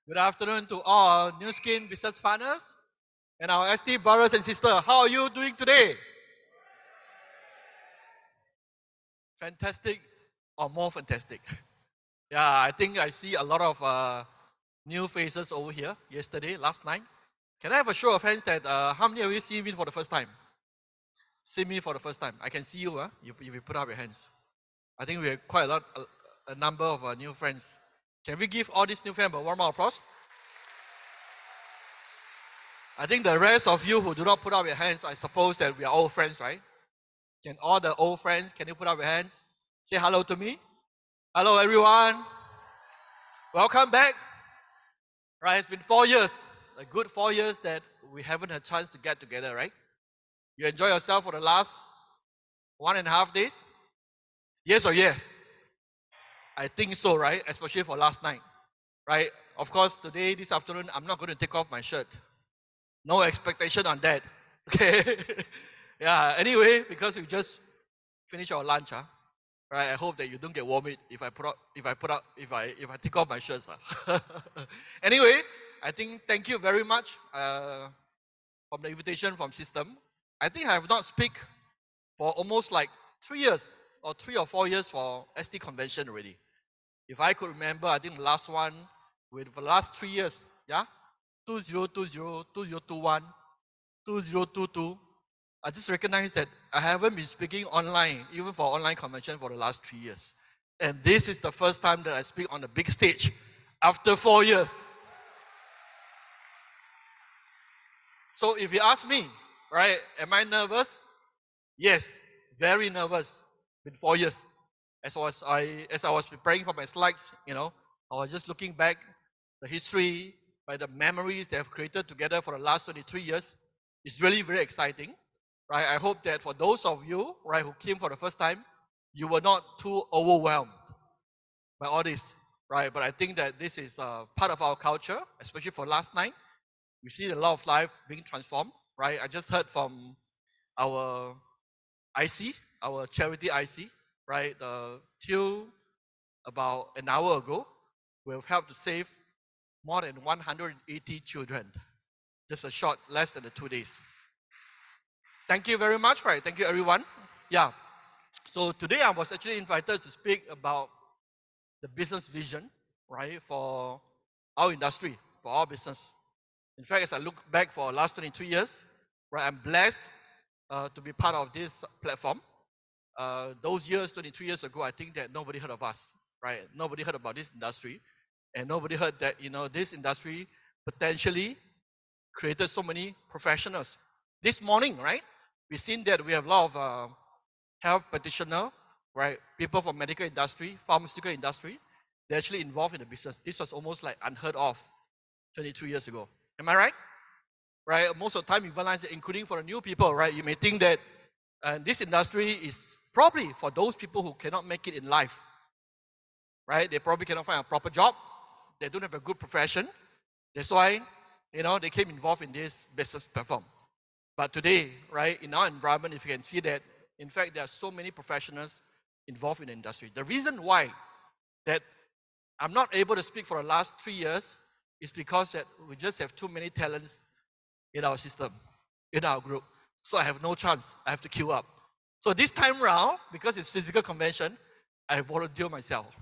Good afternoon to all New Skin business partners and our ST brothers and sisters. How are you doing today? Fantastic or more fantastic? Yeah, I think I see a lot of new faces over here yesterday, last night. Can I have a show of hands that how many of you see me for the first time? See me for the first time. I can see you, if you put up your hands. I think we have quite a number of new friends. Can we give all these new friends a warm applause? I think the rest of you who do not put up your hands, I suppose that we are old friends, right? Can all the old friends, can you put up your hands? Say hello to me. Hello, everyone. Welcome back. Right, it's been 4 years, a good 4 years that we haven't had a chance to get together, right? You enjoy yourself for the last 1.5 days? Yes or yes? I think so, right? Especially for last night, right? Of course, today, this afternoon, I'm not going to take off my shirt. No expectation on that. Okay. Yeah. Anyway, because we just finished our lunch, right? I hope that you don't get vomit if I take off my shirts. Anyway, I think thank you very much from the invitation from System. I think I have not speak for almost like 3 years or 3 or 4 years for ST convention already. If I could remember, I think the last one with the last 3 years, yeah, 2020, 2021, 2022. I just recognize that I haven't been speaking online, even for online convention for the last 3 years. And this is the first time that I speak on the big stage after 4 years. So if you ask me, right, am I nervous? Yes, very nervous. Been 4 years. As I was preparing for my slides, I was just looking back the history, by the memories they have created together for the last 23 years. It's really very exciting, right? I hope that for those of you, right, who came for the first time, you were not too overwhelmed by all this, right? But I think that this is part of our culture, especially for last night. We see a lot of life being transformed, right? I just heard from our IC, our charity IC, right? Till about an hour ago, we have helped to save more than 180 children. Just a short, less than 2 days. Thank you very much, right? Thank you, everyone. Yeah. So today I was actually invited to speak about the business vision, right, for our industry, for our business. In fact, as I look back for the last 23 years, right, I'm blessed to be part of this platform. Those years, 23 years ago, I think that nobody heard of us, right? Nobody heard about this industry, and nobody heard that this industry potentially created so many professionals. This morning, right, we've seen that we have a lot of health practitioners, right? People from medical industry, pharmaceutical industry, they're actually involved in the business. This was almost like unheard of 23 years ago. Am I right? Right? Most of the time, we realize that, including for the new people, right? You may think that this industry is probably for those people who cannot make it in life, right? They probably cannot find a proper job. They don't have a good profession. That's why, they came involved in this business platform. But today, right, in our environment, if you can see that, in fact, there are so many professionals involved in the industry. The reason why that I'm not able to speak for the last 3 years is because that we just have too many talents in our system, in our group. So I have no chance. I have to queue up. So this time round, because it's physical convention, I volunteer myself.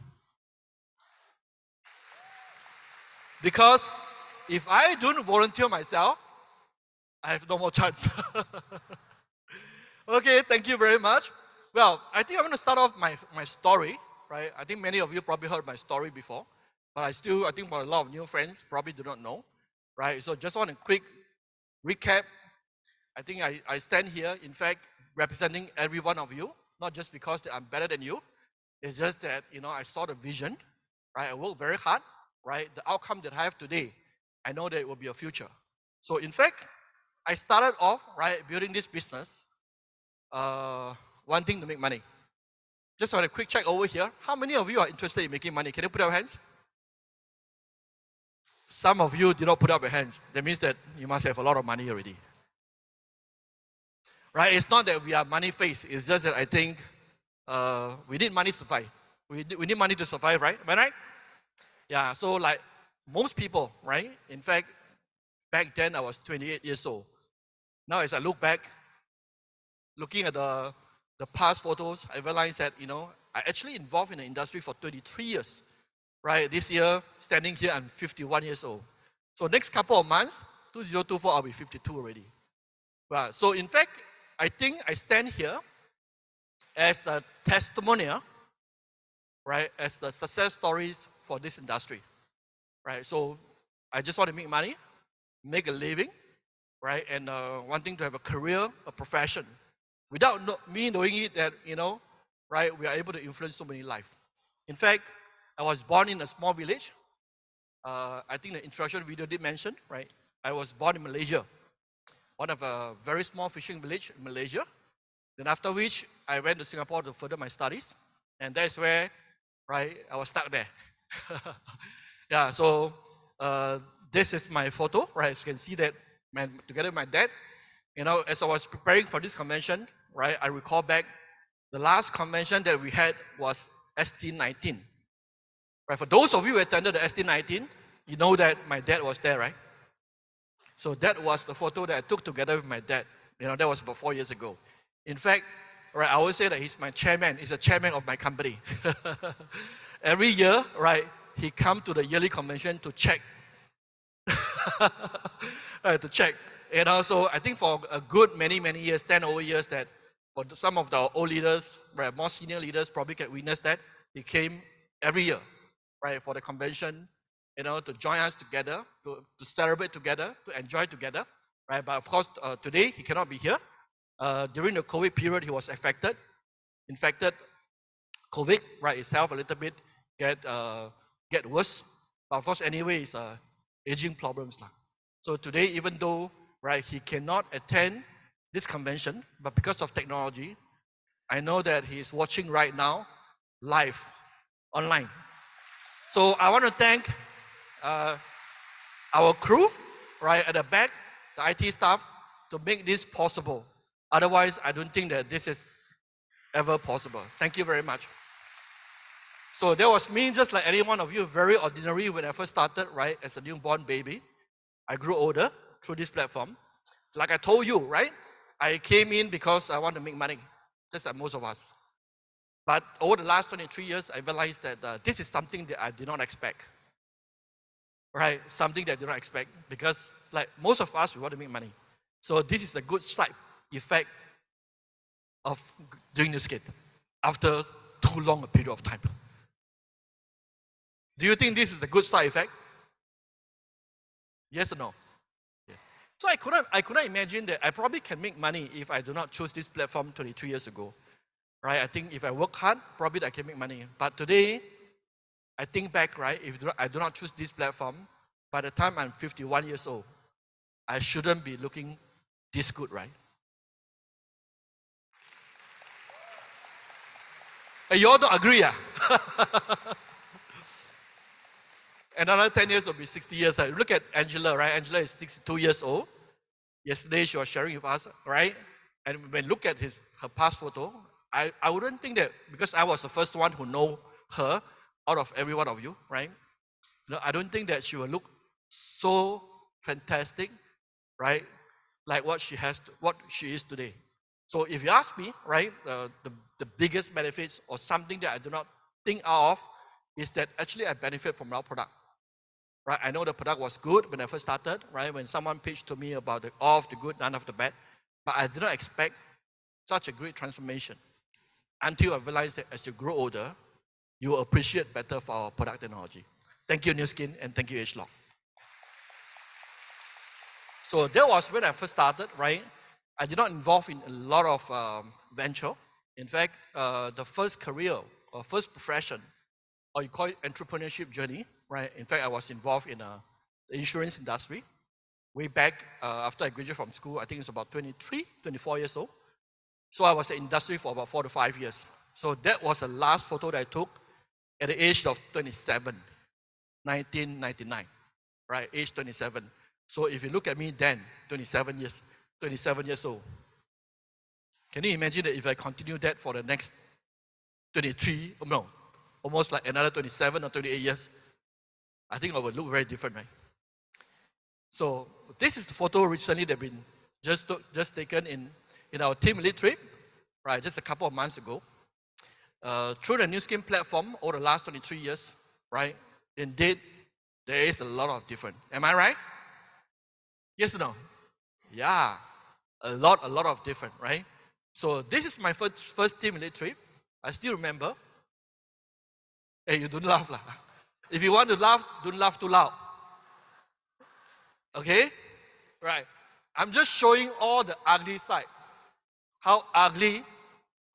Because if I don't volunteer myself, I have no more chance. Okay, thank you very much. Well, I think I'm going to start off my story, right? I think many of you probably heard my story before, but I think for a lot of new friends, probably do not know, right? So just want a quick recap. I think I stand here, in fact, representing every one of you, not just because I'm better than you. It's just that, I saw the vision, right? I worked very hard, right? The outcome that I have today, I know that it will be a future. So in fact, I started off, right, building this business, wanting to make money. Just want a quick check over here. How many of you are interested in making money? Can you put up your hands? Some of you did not put up your hands. That means that you must have a lot of money already. Right? It's not that we are money face. It's just that I think we need money to survive. We need money to survive, right? Am I right? Yeah. So like most people, right? In fact, back then I was 28 years old. Now as I look back, looking at the past photos, I realized that, I actually involved in the industry for 23 years, right? This year, standing here, I'm 51 years old. So next couple of months, 2024, I'll be 52 already. Right. So in fact, I think I stand here as a testimonial, right, as the success stories for this industry, right? So I just want to make money, make a living, right, and wanting to have a career, a profession, without me knowing it that, right, we are able to influence so many lives. In fact, I was born in a small village. I think the introduction video did mention, right? I was born in Malaysia, one of a very small fishing village in Malaysia. Then after which, I went to Singapore to further my studies. And that's where, right, I was stuck there. Yeah, so this is my photo, right? As you can see that together with my dad, as I was preparing for this convention, right, I recall back the last convention that we had was ST19. Right, for those of you who attended the ST19, you know that my dad was there, right? So that was the photo that I took together with my dad. That was about 4 years ago. In fact, right, I always say that he's my chairman. He's the chairman of my company. Every year, right, he come to the yearly convention to check. Right, to check. So I think for a good many years, 10 over years, that for some of the old leaders, right, more senior leaders probably can witness that. He came every year, right, for the convention, to join us together, to celebrate together, to enjoy together, right? But of course, today he cannot be here. During the COVID period, he was infected. COVID, right, his health a little bit get worse. But of course, anyway, it's aging problems. So today, even though, right, he cannot attend this convention, but because of technology, I know that he is watching right now, live, online. So I want to thank our crew, right, at the back, the IT staff, to make this possible. Otherwise, I don't think that this is ever possible. Thank you very much. So that was me, just like any one of you, very ordinary when I first started, right, as a newborn baby. I grew older through this platform. Like I told you, right, I came in because I want to make money, just like most of us. But over the last 23 years, I realized that this is something that I did not expect, right? Something that I did not expect, because like most of us, we want to make money. So this is a good side effect of doing this skit after too long a period of time. Do you think this is a good side effect? Yes or no? Yes. So I couldn't imagine that I probably can make money if I do not choose this platform 23 years ago. Right? I think if I work hard, probably I can make money. But today, I think back, right, if I do not choose this platform, by the time I'm 51 years old, I shouldn't be looking this good, right? You all don't agree, yeah? Another 10 years will be 60 years. Look at Angela, right? Angela is 62 years old. Yesterday, she was sharing with us, right? And when look at her past photo, I wouldn't think that, because I was the first one who know her out of every one of you, right? I don't think that she will look so fantastic, right? Like what she is today. So if you ask me, right, the biggest benefits or something that I do not think of is that actually I benefit from our product. Right? I know the product was good when I first started, right? When someone pitched to me about all of the good, none of the bad. But I did not expect such a great transformation until I realized that as you grow older, you will appreciate better for our product technology. Thank you, New Skin, and thank you, H-Lock. So that was when I first started, right? I did not involve in a lot of venture. In fact, the first career or first profession, or you call it entrepreneurship journey, right? In fact, I was involved in the insurance industry way back after I graduated from school. I think it's about 23, 24 years old. So I was in the industry for about 4 to 5 years. So that was the last photo that I took at the age of 27, 1999, right? Age 27. So if you look at me then, 27 years old. Can you imagine that if I continue that for the next 23, no, almost like another 27 or 28 years? I think it would look very different, right? So this is the photo recently that been just taken in our team lead trip, right? Just a couple of months ago. Through the New Skin platform over the last 23 years, right? Indeed, there is a lot of difference. Am I right? Yes or no? Yeah, a lot of different, right? So this is my first team lead trip. I still remember. Hey, you don't laugh lah. If you want to laugh, don't laugh too loud. Okay? Right. I'm just showing all the ugly side. How ugly,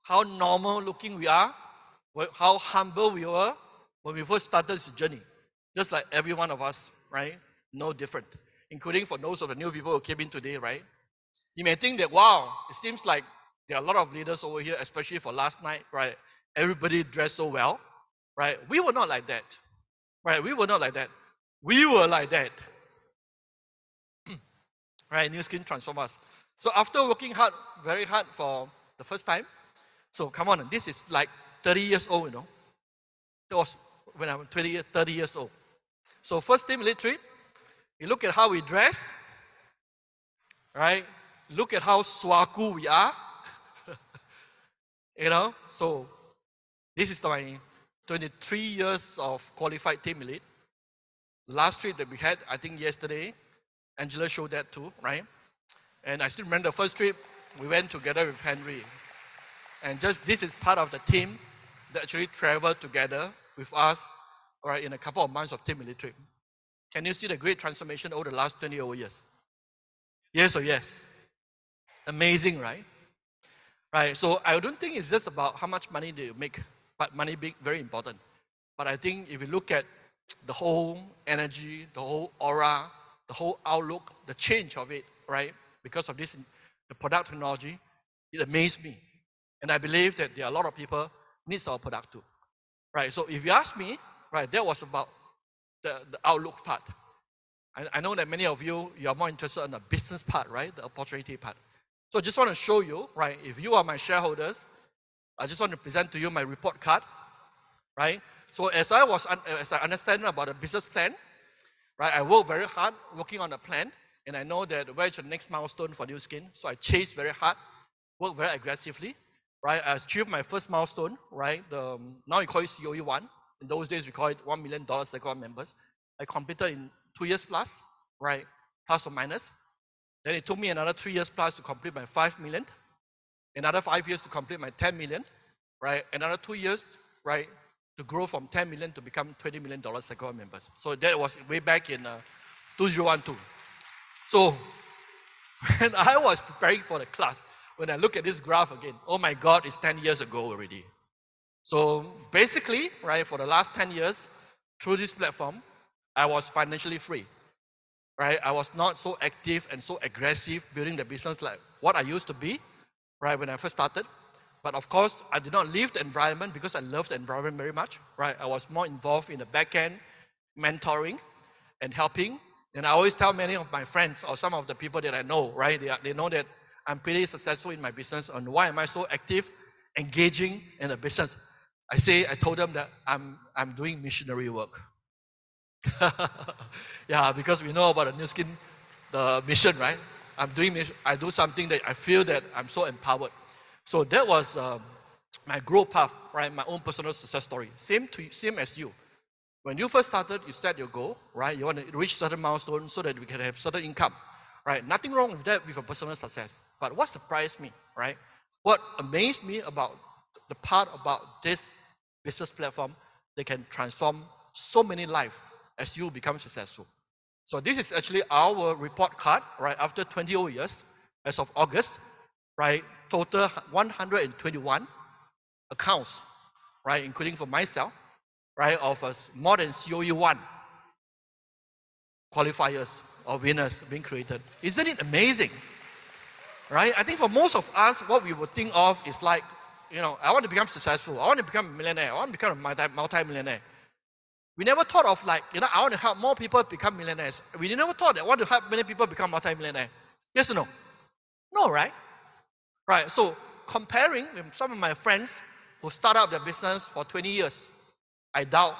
how normal looking we are, how humble we were when we first started this journey. Just like every one of us, right? No different. Including for those of the new people who came in today, right? You may think that, wow, it seems like there are a lot of leaders over here, especially for last night, right? Everybody dressed so well, right? We were not like that, right? We were not like that. We were like that, right? New Skin transform us. So after working hard, very hard for the first time, so come on, this is like 30 years old, you know. That was when I was 30 years old. So first team lead trip, you look at how we dress, right? Look at how swaku we are. You know, so this is my 23 years of qualified team lead. Last trip that we had, I think yesterday, Angela showed that too, right? And I still remember the first trip, we went together with Henry. And just this is part of the team that actually traveled together with us, right, in a couple of months of team lead trip. Can you see the great transformation over the last 20 over years? Yes or yes? Amazing, right? Right, so I don't think it's just about how much money they make, but money being very important. But I think if you look at the whole energy, the whole aura, the whole outlook, the change of it, right? Because of this, the product technology, it amazed me. And I believe that there are a lot of people needs our product too, right? So if you ask me, right, that was about the outlook part. I know that many of you are more interested in the business part, right? The opportunity part. So I just want to show you, right, if you are my shareholders, I just want to present to you my report card, right? So as I understand about the business plan, right, I work very hard working on the plan, and I know that where's the next milestone for New Skin, so I chase very hard, work very aggressively, right? I achieved my first milestone, right? Now we call it COE 1. In those days, we call it $1 million Cycle members. I completed in 2 years plus, right? Plus or minus. Then it took me another 3 years plus to complete my 5 million. Another 5 years to complete my 10 million, right? Another 2 years, right, to grow from 10 million to become $20 million Cycle members. So that was way back in 2012. So when I was preparing for the class, when I look at this graph again, oh my God, it's 10 years ago already. So basically, right, for the last 10 years, through this platform, I was financially free. Right, I was not so active and so aggressive building the business like what I used to be, right, when I first started. But of course, I did not leave the environment because I loved the environment very much, right? I was more involved in the back end, mentoring and helping. And I always tell many of my friends or some of the people that I know, right, they know that I'm pretty successful in my business and why am I so active, engaging in the business. I told them that I'm doing missionary work. Yeah, because we know about the New Skin, the mission, right? I do something that I feel that I'm so empowered. So that was my growth path, right? My own personal success story. Same as you. When you first started, you set your goal, right? You want to reach certain milestones so that we can have certain income, right? Nothing wrong with that with a personal success. But what surprised me, right? What amazed me about the part about this business platform, they can transform so many lives as you become successful. So this is actually our report card, right? After 20 years, as of August, right? Total 121 accounts, right? Including for myself, right? Of more than COE 1 qualifiers or winners being created. Isn't it amazing? Right? I think for most of us, what we would think of is like, you know, I want to become successful. I want to become a millionaire. I want to become a multi-millionaire. We never thought of like, you know, I want to help more people become millionaires. We never thought that I want to help many people become multi-millionaire. Yes or no? No, right? Right, so comparing with some of my friends who start up their business for 20 years, I doubt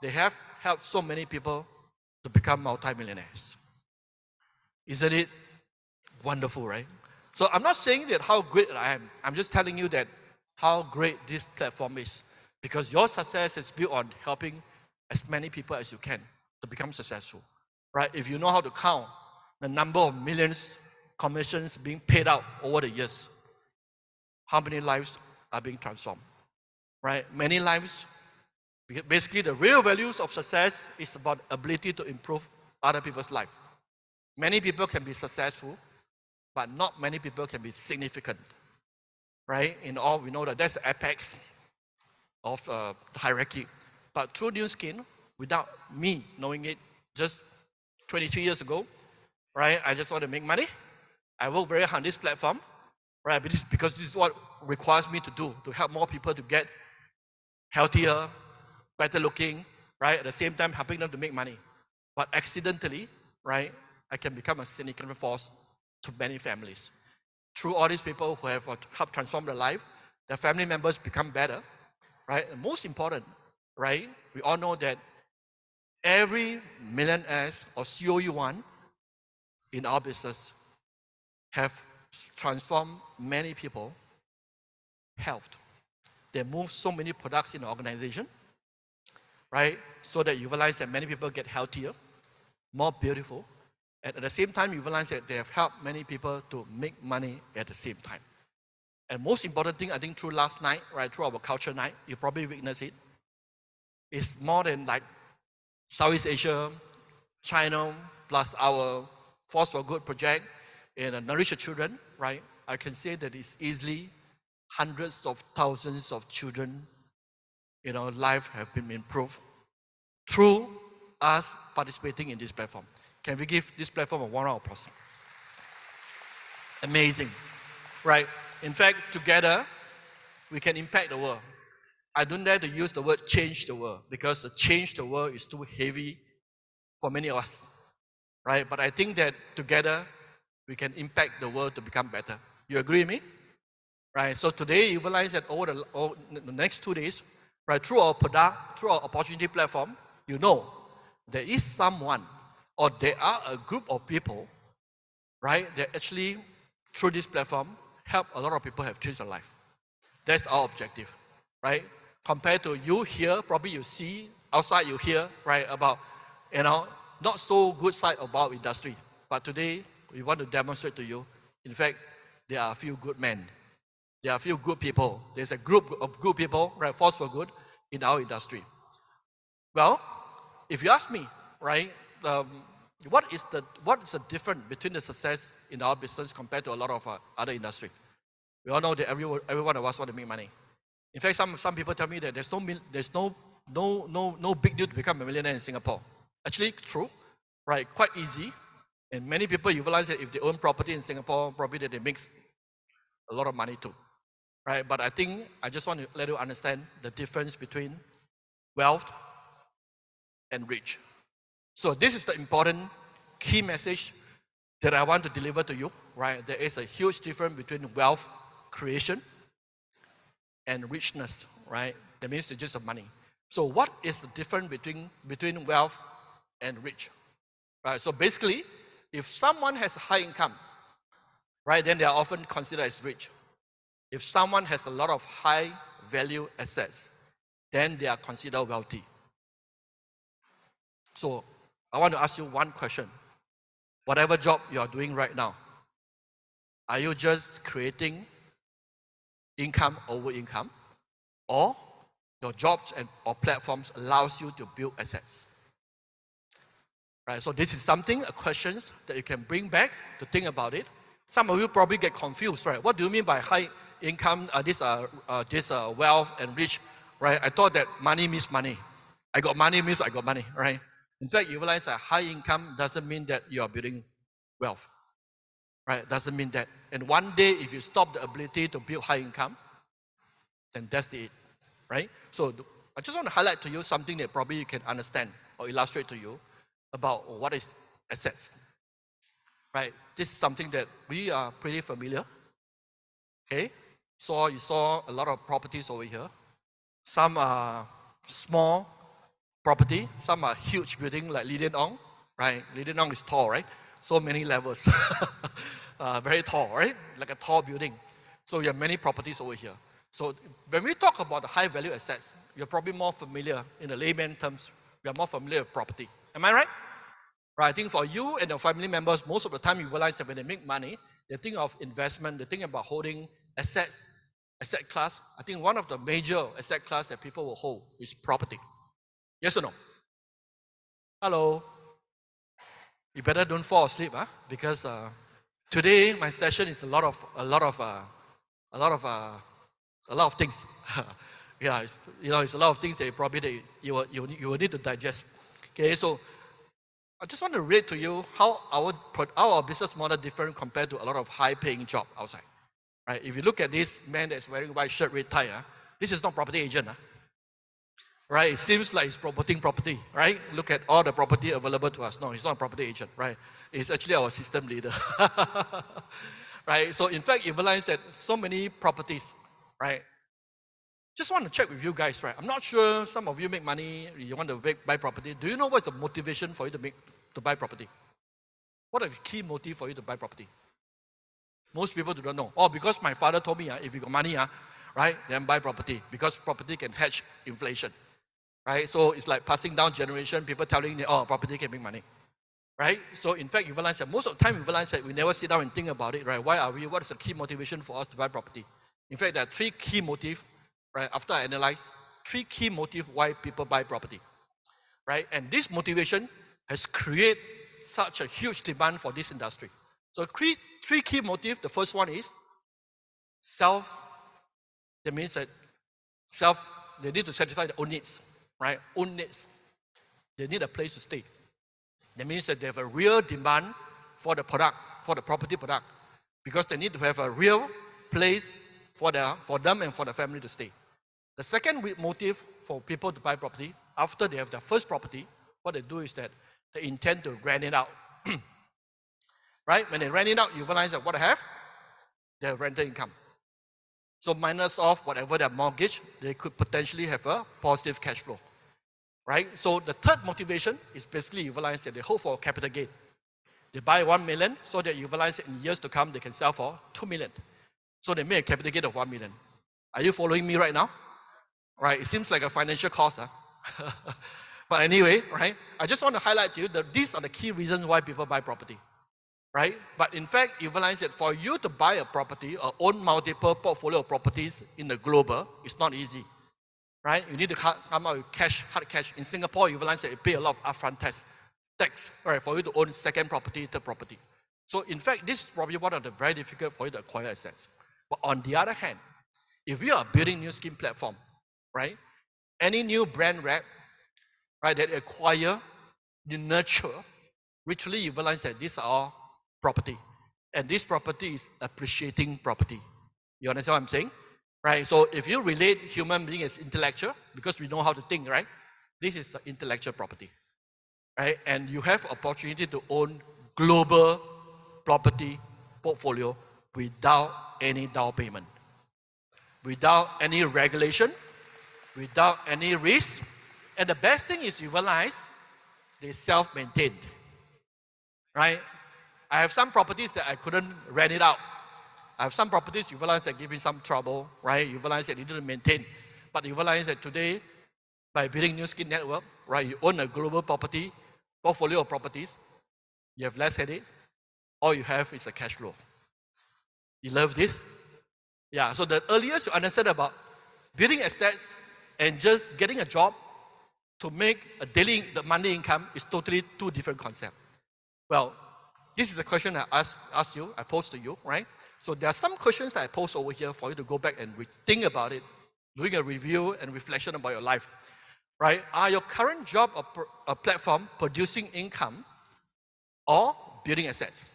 they have helped so many people to become multimillionaires. Isn't it wonderful, right? So I'm not saying that how great I am. I'm just telling you that how great this platform is. Because your success is built on helping as many people as you can to become successful, right? If you know how to count the number of millions commissions being paid out over the years, how many lives are being transformed, right? Many lives. Basically, the real values of success is about ability to improve other people's life. Many people can be successful, but not many people can be significant, right? In all, we know that that's the apex of the hierarchy. But through New Skin, without me knowing it, just 23 years ago, right? I just want to make money. I work very hard on this platform, right? Because this is what requires me to do, to help more people to get healthier, better looking, right? At the same time, helping them to make money. But accidentally, right, I can become a significant force to many families. Through all these people who have helped transform their life, their family members become better, right? And most important, right, we all know that every millionaires or COE1 in our business have transformed many people health. They move so many products in the organization, right? So that you realize that many people get healthier, more beautiful, and at the same time you realize that they have helped many people to make money at the same time. And most important thing, I think through last night, right, through our culture night, you probably witnessed it. It's more than like Southeast Asia, China, plus our Force for Good project and Nourish the Children, right? I can say that it's easily hundreds of thousands of children, life have been improved through us participating in this platform. Can we give this platform a 1 round of applause? Amazing, right? In fact, together, we can impact the world. I don't dare to use the word change the world because the change the world is too heavy for many of us, right? But I think that together, we can impact the world to become better. You agree with me? Right, so today you realize that over the next 2 days, right, through our product, through our opportunity platform, you know there is someone or there are a group of people, right, that actually through this platform help a lot of people have changed their life. That's our objective, right? Compared to you here, probably you see outside you hear, right, about, not so good side about industry. But today we want to demonstrate to you, in fact, there are a few good men. There are a few good people. There's a group of good people, right, force for good in our industry. Well, if you ask me, right, what is the difference between the success in our business compared to a lot of other industry? We all know that every one of us want to make money. In fact, some people tell me that there's no big deal to become a millionaire in Singapore. Actually, true, right? Quite easy. And many people you realize that if they own property in Singapore, probably that they make a lot of money too. Right, but I think I just want to let you understand the difference between wealth and rich. So this is the important key message that I want to deliver to you, right? There is a huge difference between wealth creation and richness, right? That means it's just of money. So what is the difference between wealth and rich? Right, so basically, if someone has a high income, right, then they are often considered as rich. If someone has a lot of high value assets, then they are considered wealthy. So I want to ask you one question. Whatever job you are doing right now, are you just creating income over income? Or your jobs or platforms allows you to build assets? Right, so this is a question that you can bring back to think about it. Some of you probably get confused, right? What do you mean by high income, this wealth and rich, right? I thought that money means money. I got money means I got money, right? In fact, you realize that high income doesn't mean that you are building wealth, right? Doesn't mean that. And one day, if you stop the ability to build high income, then that's it, right? So I just want to highlight to you something that probably you can understand or illustrate to you about what is assets, right? This is something that we are pretty familiar, okay? So you saw a lot of properties over here. Some are small, property. Some are huge building like Lilian Ong, right? Lilian Ong is tall, right? So many levels. Very tall, right? Like a tall building. So you have many properties over here. So when we talk about the high value assets, you're probably more familiar, in the layman terms, we are more familiar with property. Am I right? Right, I think for you and your family members, most of the time you realize that when they make money, they think of investment, they think about holding assets, asset class. I think one of the major asset class that people will hold is property. Yes or no? Hello? You better don't fall asleep, huh? Because today my session is a lot of things. Yeah, it's a lot of things that probably you will need to digest. Okay, so I just want to read to you how our business model different compared to a lot of high-paying job outside. Right? If you look at this man that's wearing white shirt, red tie, this is not property agent. Right? It seems like he's promoting property. Right? Look at all the property available to us. No, he's not a property agent. Right? He's actually our system leader. Right? So in fact, you realize that so many properties, right? Just want to check with you guys, right? I'm not sure some of you make money, you want to buy property. Do you know what's the motivation for you to buy property? What are the key motive for you to buy property? Most people do not know. Oh, because my father told me, if you got money, right, then buy property. Because property can hedge inflation. Right? So it's like passing down generation, people telling you, oh, property can make money. Right? So in fact, you realize that most of the time you realize that we never sit down and think about it, right? What is the key motivation for us to buy property? In fact, there are three key motives, right? After I analyze, three key motives why people buy property, right? And this motivation has created such a huge demand for this industry. So three key motives. The first one is self. That means that they need to satisfy their own needs, right? Own needs. They need a place to stay. That means that they have a real demand for the product, for the property product, because they need to have a real place for them and for the family to stay. The second motive for people to buy property, after they have their first property, what they do is that they intend to rent it out. Right? When they rent it out, you realize that what they have? They have rental income. So minus off whatever their mortgage, they could potentially have a positive cash flow. Right? So the third motivation is basically you realize that they hope for capital gain. They buy 1 million so that you realize that in years to come they can sell for 2 million. So they make a capital gain of 1 million. Are you following me right now? Right? It seems like a financial cost. But anyway, right? I just want to highlight to you that these are the key reasons why people buy property. Right? But in fact, you realize that for you to buy a property or own multiple portfolio of properties in the global, it's not easy. Right? You need to come out with cash, hard cash. In Singapore, you realize that you pay a lot of upfront tax, right, for you to own second property, third property. So in fact, this is probably one of the very difficult for you to acquire assets. But on the other hand, if you are building new scheme platform, right, any new brand rep, right, that you acquire, you nurture, literally you realize that these are all property. And this property is appreciating property. You understand what I'm saying? Right? So if you relate human being as intellectual, because we know how to think, right? This is intellectual property. Right? And you have opportunity to own global property portfolio without any down payment, without any regulation, without any risk. And the best thing is you realize they self-maintained. Right? I have some properties that I couldn't rent it out. I have some properties you realize that give me some trouble, right? You realize that you need to maintain. But you realize that today, by building new skin network, right, you own a global property, portfolio of properties, you have less headache, all you have is a cash flow. You love this? Yeah, so the earliest you understand about building assets and just getting a job to make the money income is totally two different concepts. Well, this is a question I asked you, I posed to you, right? So there are some questions that I post over here for you to go back and think about it, doing a review and reflection about your life, right? Are your current job or platform producing income or building assets?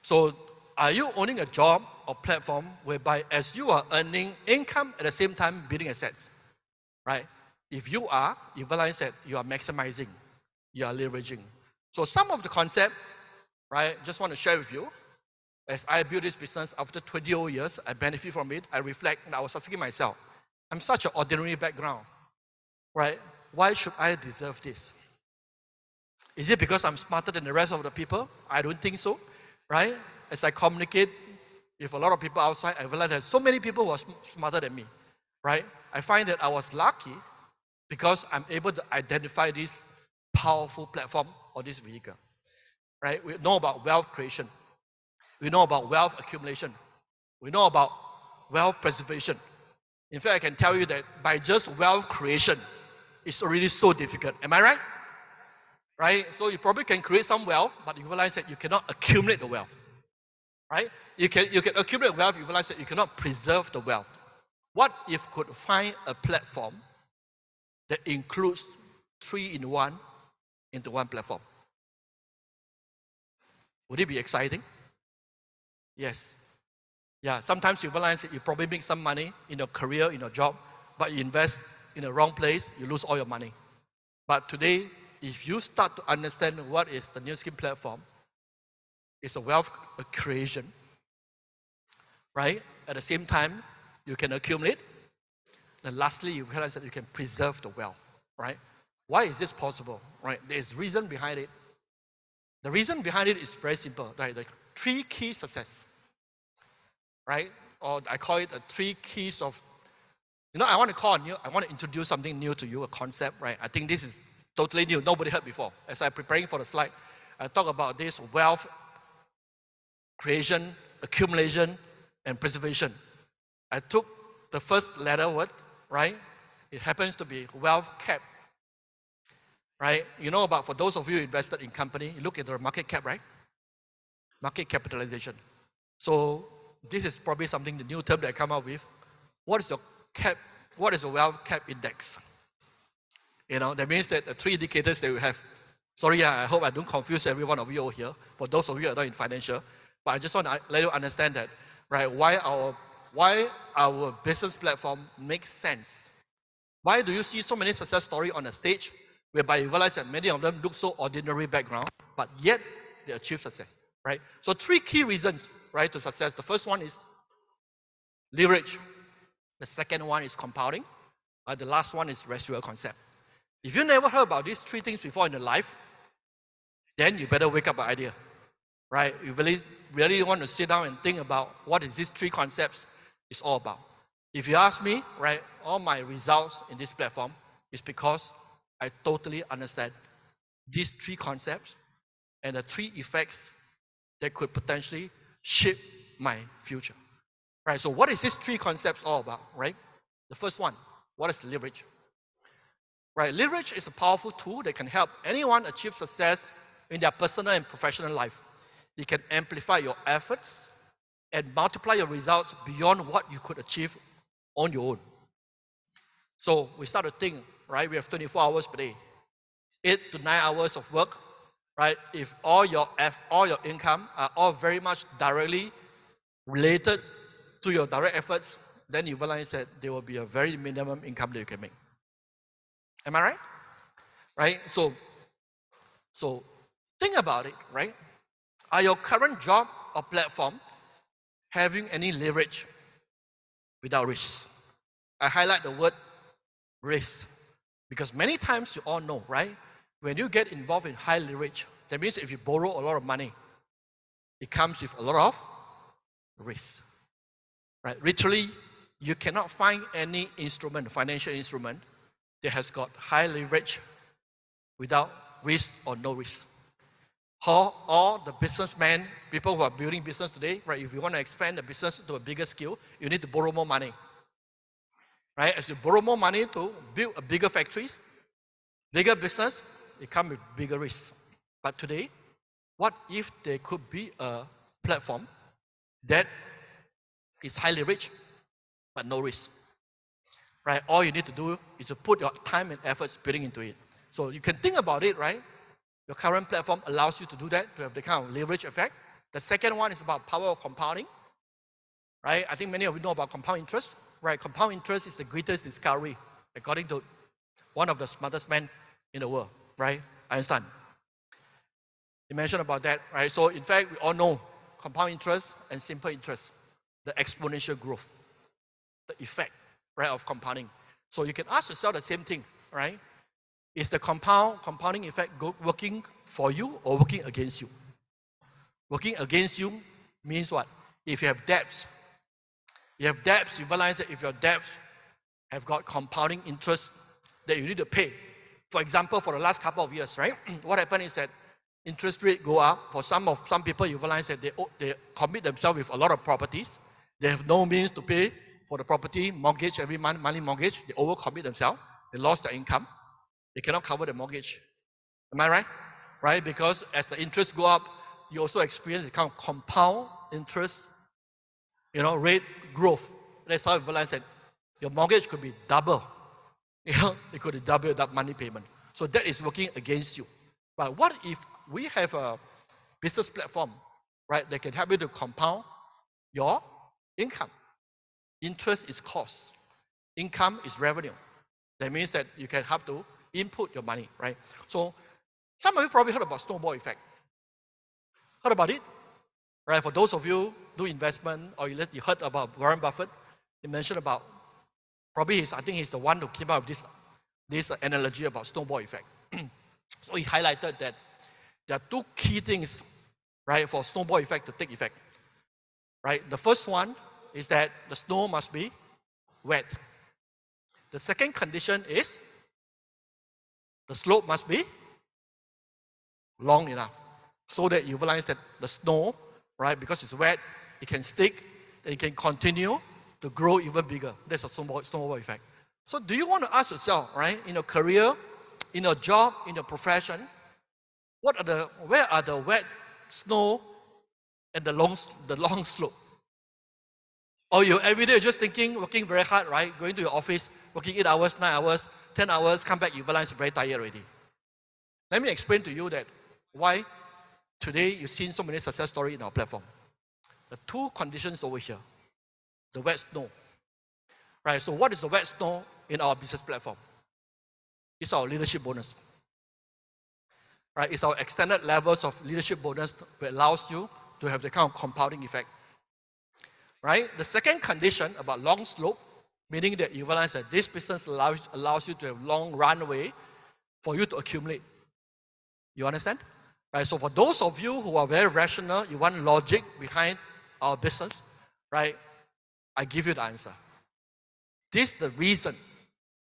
So are you owning a job or platform whereby as you are earning income at the same time building assets, right? If you are, you realize that you are maximizing, you are leveraging. So some of the concept, right, just want to share with you. As I build this business after 20 odd years, I benefit from it, I reflect, and I was asking myself, I'm such an ordinary background. right? Why should I deserve this? Is it because I'm smarter than the rest of the people? I don't think so, right? As I communicate with a lot of people outside, I realized that so many people were smarter than me, right? I find that I was lucky because I'm able to identify this powerful platform or this vehicle, right? We know about wealth creation. We know about wealth accumulation. We know about wealth preservation. In fact, I can tell you that by just wealth creation, it's already so difficult. Am I right? Right? So you probably can create some wealth, but you realize that you cannot accumulate the wealth. Right? You can accumulate wealth, you realize that you cannot preserve the wealth. What if could find a platform that includes 3-in-1 into one platform? Would it be exciting? Yes. Yeah, sometimes you realize that you probably make some money in your career, in your job, but you invest in the wrong place, you lose all your money. But today, if you start to understand what is the New Skin platform, it's a wealth creation, right? At the same time, you can accumulate. And lastly, you realize that you can preserve the wealth, right? Why is this possible, right? There's reason behind it. The reason behind it is very simple, right? The 3 key success, right? Or I call it the 3 keys of, I want to introduce something new to you, a concept, right? I think this is totally new, nobody heard before. As I'm preparing for the slide, I talk about this wealth creation, accumulation, and preservation. I took the first letter word, right? It happens to be wealth cap, right? For those of you who invested in company, you look at the market cap, right? Market capitalization. So this is probably something, the new term that I come up with. What is your cap? What is the wealth cap index? That means that the 3 indicators that we have. Sorry, I hope I don't confuse every one of you over here. For those of you who are not in financial, but I just want to let you understand that, right? Why our business platform makes sense. Why do you see so many success stories on the stage, whereby you realize that many of them look so ordinary background, but yet they achieve success, right? So 3 key reasons, right, to success. The first one is leverage. The second one is compounding. The last one is residual concept. If you never heard about these 3 things before in your life, then you better wake up an idea, right? You really want to sit down and think about what is these 3 concepts is all about. If you ask me, right, all my results in this platform is because I totally understand these 3 concepts and the 3 effects that could potentially shape my future. Right, so what is these 3 concepts all about, right? The first one, what is leverage? Right, leverage is a powerful tool that can help anyone achieve success in their personal and professional life. It can amplify your efforts and multiply your results beyond what you could achieve on your own. So we start to think, right, we have 24 hours per day, 8 to 9 hours of work, right? If all your income are all very much directly related to your direct efforts, then you realize that there will be a very minimum income that you can make. Am I right? Right? So think about it, right? Are your current job or platform having any leverage without risk? I highlight the word risk because many times you all know, right? When you get involved in high leverage, that means if you borrow a lot of money, it comes with a lot of risk. Right? Literally, you cannot find any instrument, financial instrument, that has got high leverage without risk or no risk. All the businessmen, people who are building business today, right? If you want to expand the business to a bigger scale, you need to borrow more money. Right? As you borrow more money to build a bigger factories, bigger business, it comes with bigger risks. But today, what if there could be a platform that is highly rich, but no risk? Right? All you need to do is to put your time and efforts building into it. So you can think about it, right? Your current platform allows you to do that, to have the kind of leverage effect. The second one is about power of compounding. Right? I think many of you know about compound interest. Right? Compound interest is the greatest discovery, according to one of the smartest men in the world, right? Einstein. He mentioned about that, right? So in fact, we all know compound interest and simple interest, the exponential growth, the effect, right, of compounding. So you can ask yourself the same thing. right? Is the compounding effect working for you or working against you? Working against you means what? If you have debts, you realize that if your debts have got compounding interest that you need to pay. For example, for the last couple of years, right? What happened is that interest rate go up. For some people, you realize that they commit themselves with a lot of properties. They have no means to pay for the property mortgage every month, monthly mortgage. They overcommit themselves. They lost their income. They cannot cover the mortgage. Am I right? Right? Because as the interest go up, you also experience the kind of compound interest, rate growth. That's how you realize that your mortgage could be double. It could be double that money payment. So that is working against you. But what if we have a business platform, right, that can help you to compound your income? Interest is cost. Income is revenue. That means that you can have to input your money, right? So some of you probably heard about snowball effect. Heard about it? Right? For those of you do investment or you heard about Warren Buffett, he mentioned about, probably I think he's the one who came up with this analogy about snowball effect. So he highlighted that there are two key things, right, for snowball effect to take effect. Right? The first one is that the snow must be wet. The second condition is the slope must be long enough so that you realize that the snow, right, because it's wet, it can stick, and it can continue to grow even bigger. That's a snowball effect. So do you want to ask yourself, right, in your career, in your job, in your profession, where are the wet snow and the long slope? Or you every day just thinking, working very hard, right? Going to your office, working 8 hours, 9 hours, 10 hours, come back, you realize you're very tired already. Let me explain to you that why today you've seen so many success stories in our platform. The two conditions over here, the wet snow. Right, so what is the wet snow in our business platform? It's our leadership bonus. Right, it's our extended levels of leadership bonus that allows you to have the kind of compounding effect. Right? The second condition about long slope, meaning that you realize that this business allows you to have long runway for you to accumulate. You understand? Right? So for those of you who are very rational, you want logic behind our business, right? I give you the answer. This is the reason,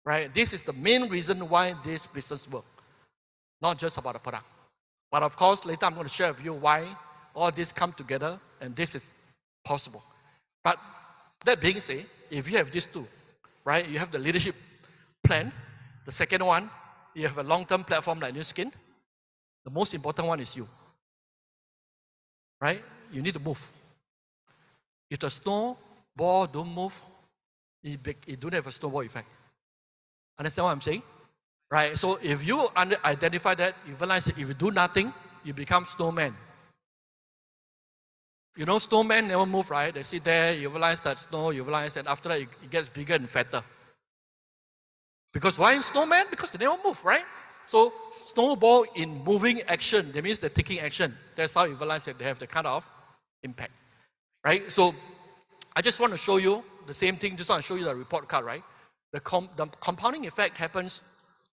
right? This is the main reason why this business works. Not just about the product. But of course, later I'm going to share with you why all this come together and this is possible. But that being said, if you have these two, right, you have the leadership plan. The second one, you have a long-term platform like New Skin. The most important one is you, right? You need to move. If the snowball don't move, it don't have a snowball effect. Understand what I'm saying? Right? So if you identify that, you realize that if you do nothing, you become snowman. You know, snowman never move, right? They sit there, you realize that snow, you realize that after that it gets bigger and fatter. Because why snowman? Because they never move, right? So snowball in moving action, that means they're taking action. That's how you realize that they have the kind of impact, right? So I just want to show you the same thing, just want to show you the report card, right? The compounding effect happens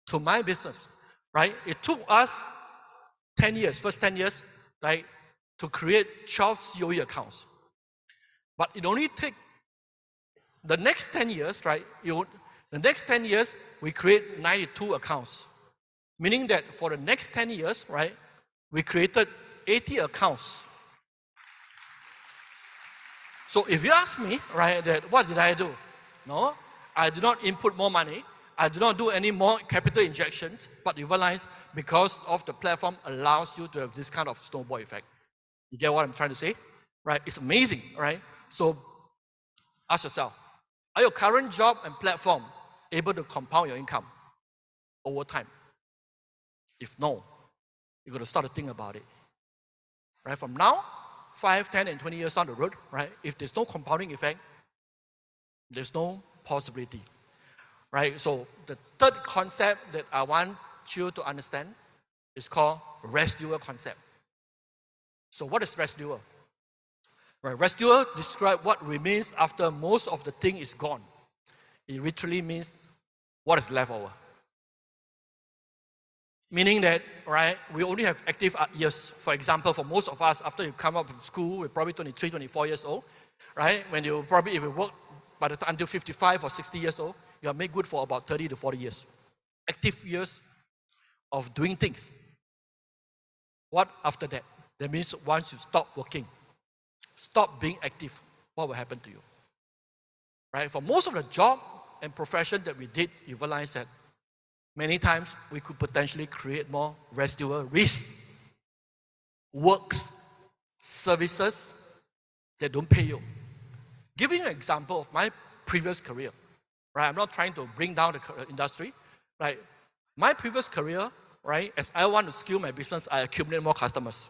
to my business, right? It took us 10 years, first 10 years, right, to create 12 COE accounts. But it only takes the next 10 years, right? The next 10 years, we create 92 accounts. Meaning that for the next 10 years, right, we created 80 accounts. So if you ask me, right, that what did I do? No, I did not input more money. I do not do any more capital injections, but you realize because of the platform allows you to have this kind of snowball effect. You get what I'm trying to say? Right? It's amazing, right? So ask yourself, are your current job and platform able to compound your income over time? If no, you're going to start to think about it. Right? From now, 5, 10, and 20 years down the road, right? If there's no compounding effect, there's no possibility. Right? So the third concept that I want you to understand is called residual concept. So what is residual? Right, residual describes what remains after most of the thing is gone. It literally means what is left over. Meaning that, right, we only have active years. For example, for most of us, after you come out of school, we're probably 23, 24 years old, right? When you probably, if you work by the time until 55 or 60 years old, you are made good for about 30 to 40 years. Active years of doing things. What after that? That means once you stop working, stop being active, what will happen to you? Right? For most of the job and profession that we did, you realize that many times we could potentially create more residual risk, works, services that don't pay you. Giving an example of my previous career, right? I'm not trying to bring down the industry, right? My previous career, right? As I want to scale my business, I accumulate more customers.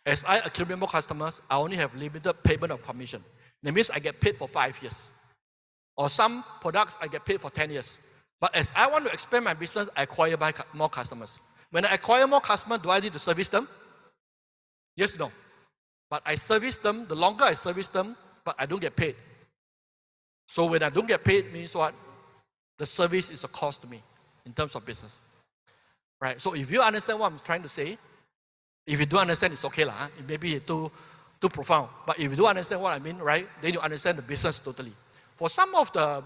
As I accumulate more customers, I only have limited payment of commission. That means I get paid for 5 years. Or some products I get paid for 10 years. But as I want to expand my business, I acquire more customers. When I acquire more customers, do I need to service them? Yes, no. But I service them, the longer I service them, but I don't get paid. So when I don't get paid means what? The service is a cost to me in terms of business. Right? So if you understand what I'm trying to say, if you don't understand, it's okay lah. It may be too profound. But if you do understand what I mean, right, then you understand the business totally. For some of the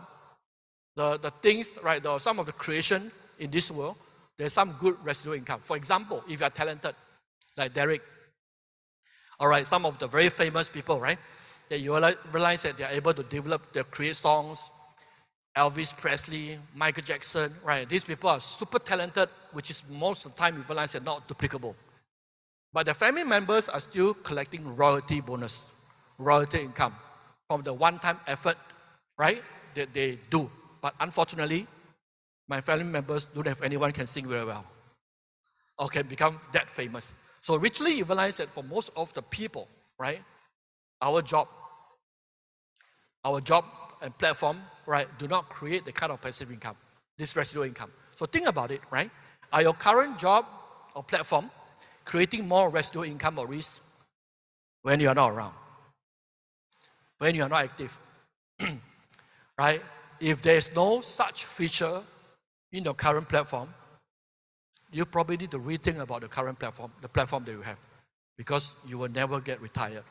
things, right, some of the creation in this world, there's some good residual income. For example, if you are talented, like Derek, all right, some of the very famous people, right, that you realize that they are able to develop, they create songs, Elvis Presley, Michael Jackson, right, these people are super talented, which is most of the time you realize they're not duplicable. But the family members are still collecting royalty bonus, royalty income from the one-time effort, right, that they do. But unfortunately, my family members don't have anyone can sing very well or can become that famous. So richly you realize that for most of the people, right, our job and platform, right, do not create the kind of passive income, this residual income. So think about it, right? Are your current job or platform creating more residual income or risk when you are not around, when you are not active, right? If there is no such feature in your current platform, you probably need to rethink about the current platform, the platform that you have, because you will never get retired,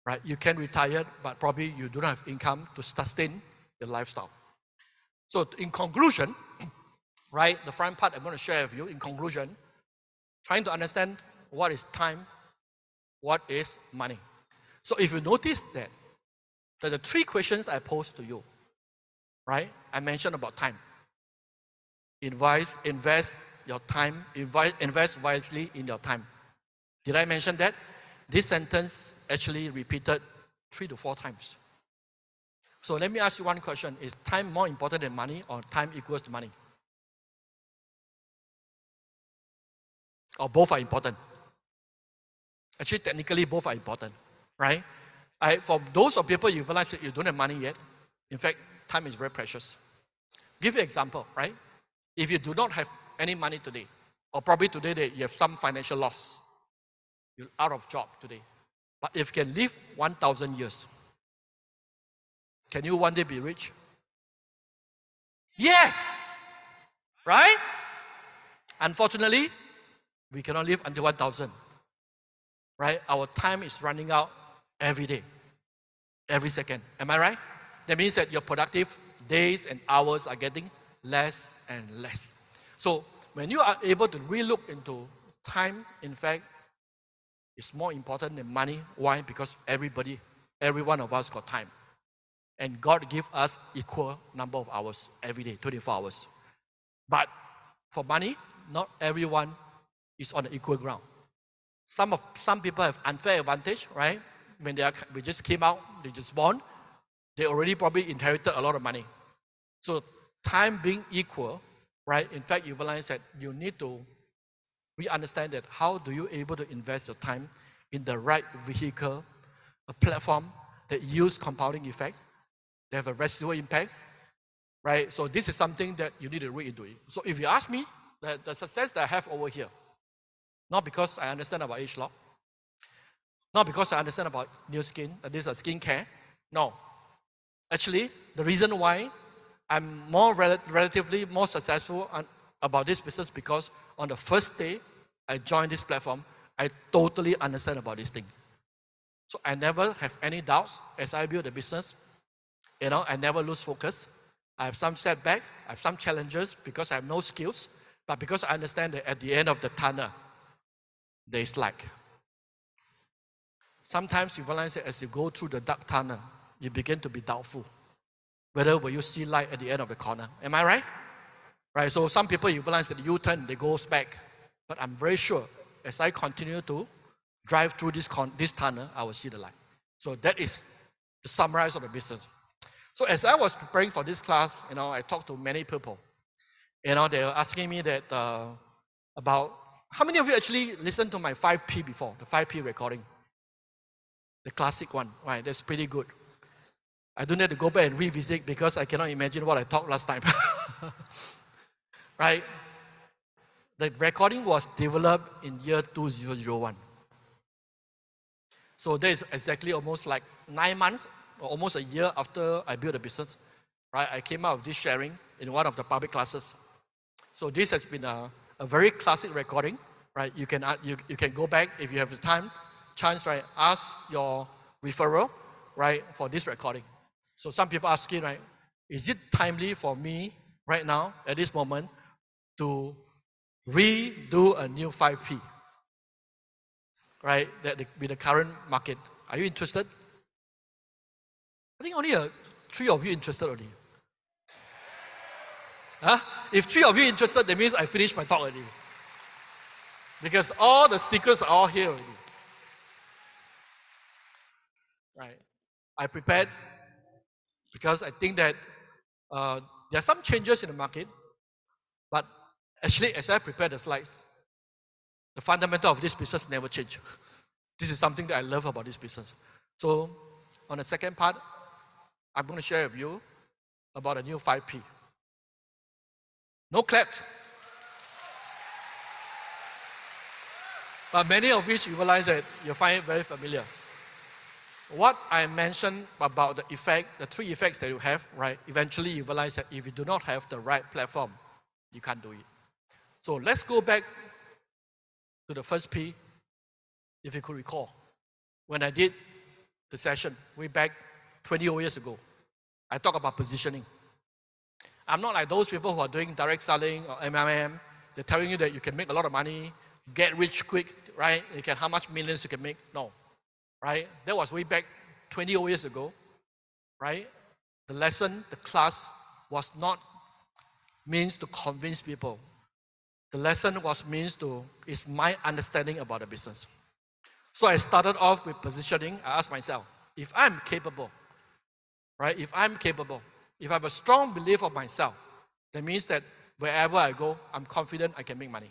right? You can retire, but probably you don't have income to sustain your lifestyle. So in conclusion, right, the front part I'm going to share with you, in conclusion, trying to understand what is time, what is money. So if you notice that the 3 questions I posed to you, right, I mentioned about time. Invest your time, invest wisely in your time. Did I mention that? This sentence actually repeated 3 to 4 times. So let me ask you one question. Is time more important than money, or time equals to money? Or both are important? Actually, technically, both are important, right? For those of people you realize that you don't have money yet, in fact, time is very precious. Give you an example, right? If you do not have any money today, or probably today that you have some financial loss, you're out of job today. But if you can live 1,000 years, can you one day be rich? Yes! Right? Unfortunately, we cannot live until 1,000. Right? Our time is running out every day, every second. Am I right? That means that your productive days and hours are getting less and less. So when you are able to relook into time, in fact, it's more important than money. Why? Because every one of us got time. And God gives us equal number of hours every day, 24 hours. But for money, not everyone is on the equal ground. Some people have unfair advantage, right? When they just came out, they just born, they already probably inherited a lot of money. So time being equal, right? In fact, you realize that you need to understand that how do you able to invest your time in the right vehicle, a platform that use compounding effect, they have a residual impact, right? So this is something that you need to read into it. So if you ask me, the success that I have over here, not because I understand about age law, not because I understand about new skin, this is skincare. No. Actually, the reason why I'm relatively more successful about this business because on the first day I joined this platform, I totally understand about this thing. So I never have any doubts as I build the business. I never lose focus. I have some setback, I have some challenges because I have no skills, but because I understand that at the end of the tunnel, there is light. Sometimes you realize that as you go through the dark tunnel, you begin to be doubtful whether will you see light at the end of the corner. Am I right? Right. So some people, you realize that you turn, they go back. But I'm very sure as I continue to drive through this tunnel, I will see the light. So that is the summary of the business. So as I was preparing for this class, I talked to many people. They were asking me that about how many of you actually listened to my 5P before, the 5P recording, the classic one. Right, that's pretty good. I don't have to go back and revisit because I cannot imagine what I talked last time. Right? The recording was developed in year 2001. So that is exactly almost like 9 months or almost a year after I built a business. Right? I came out of this sharing in one of the public classes. So this has been a very classic recording. Right? You can go back if you have the chance, right? Ask your referral, right, for this recording. So some people asking, right, is it timely for me right now at this moment to redo a new 5P, right, that with the current market? Are you interested? I think only 3 of you interested already. Huh? If 3 of you interested, that means I finished my talk already. Because all the secrets are all here already. Right. I prepared because I think that there are some changes in the market, but actually as I prepared the slides, the fundamental of this business never changed. This is something that I love about this business. So on the second part, I'm going to share with you about a new 5P. No claps. But many of which you realize that you find it very familiar. What I mentioned about the effect, the 3 effects that you have, right? Eventually you realize that if you do not have the right platform, you can't do it. So let's go back to the first P, if you could recall. When I did the session way back 20 years ago, I talked about positioning. I'm not like those people who are doing direct selling or MLM. They're telling you that you can make a lot of money, get rich quick, right? How much millions you can make. No, right? That was way back 20 years ago, right? The lesson, the class was not means to convince people. The lesson is my understanding about the business. So I started off with positioning. I asked myself, if I'm capable, right? If I have a strong belief of myself, that means that wherever I go, I'm confident I can make money.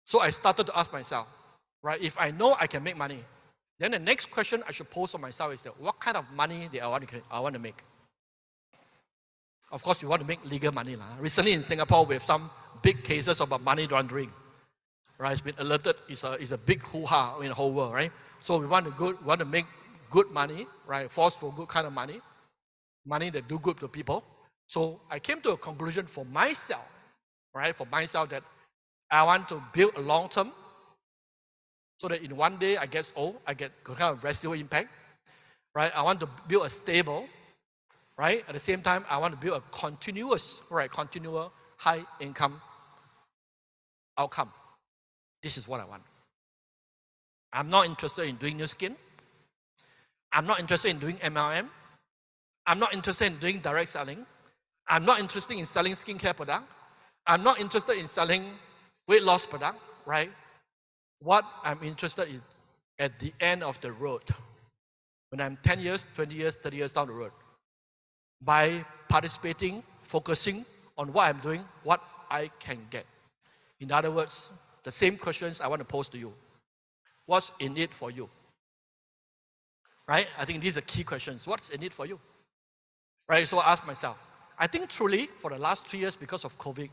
So I started to ask myself, right? If I know I can make money, then the next question I should pose to myself is that what kind of money that I want to make? Of course, you want to make legal money. Recently in Singapore, we have some big cases about money laundering. Right? It's been alerted. It's a big hoo-ha in the whole world, right? So we want to make good money, right? Forceful, good kind of money that do good to people. So I came to a conclusion for myself, right? For myself that I want to build a long term, so that in one day I get old, I get kind of residual impact, right? I want to build a stable, right? At the same time, I want to build a continual high income outcome. This is what I want. I'm not interested in doing new skin. I'm not interested in doing MLM. I'm not interested in doing direct selling. I'm not interested in selling skincare product. I'm not interested in selling weight loss product, right? What I'm interested in at the end of the road, when I'm 10 years, 20 years, 30 years down the road, by participating, focusing on what I'm doing, what I can get. In other words, the same questions I want to pose to you. What's in it for you? Right? I think these are key questions. What's in it for you? Right? So I ask myself. I think truly for the last 3 years, because of COVID,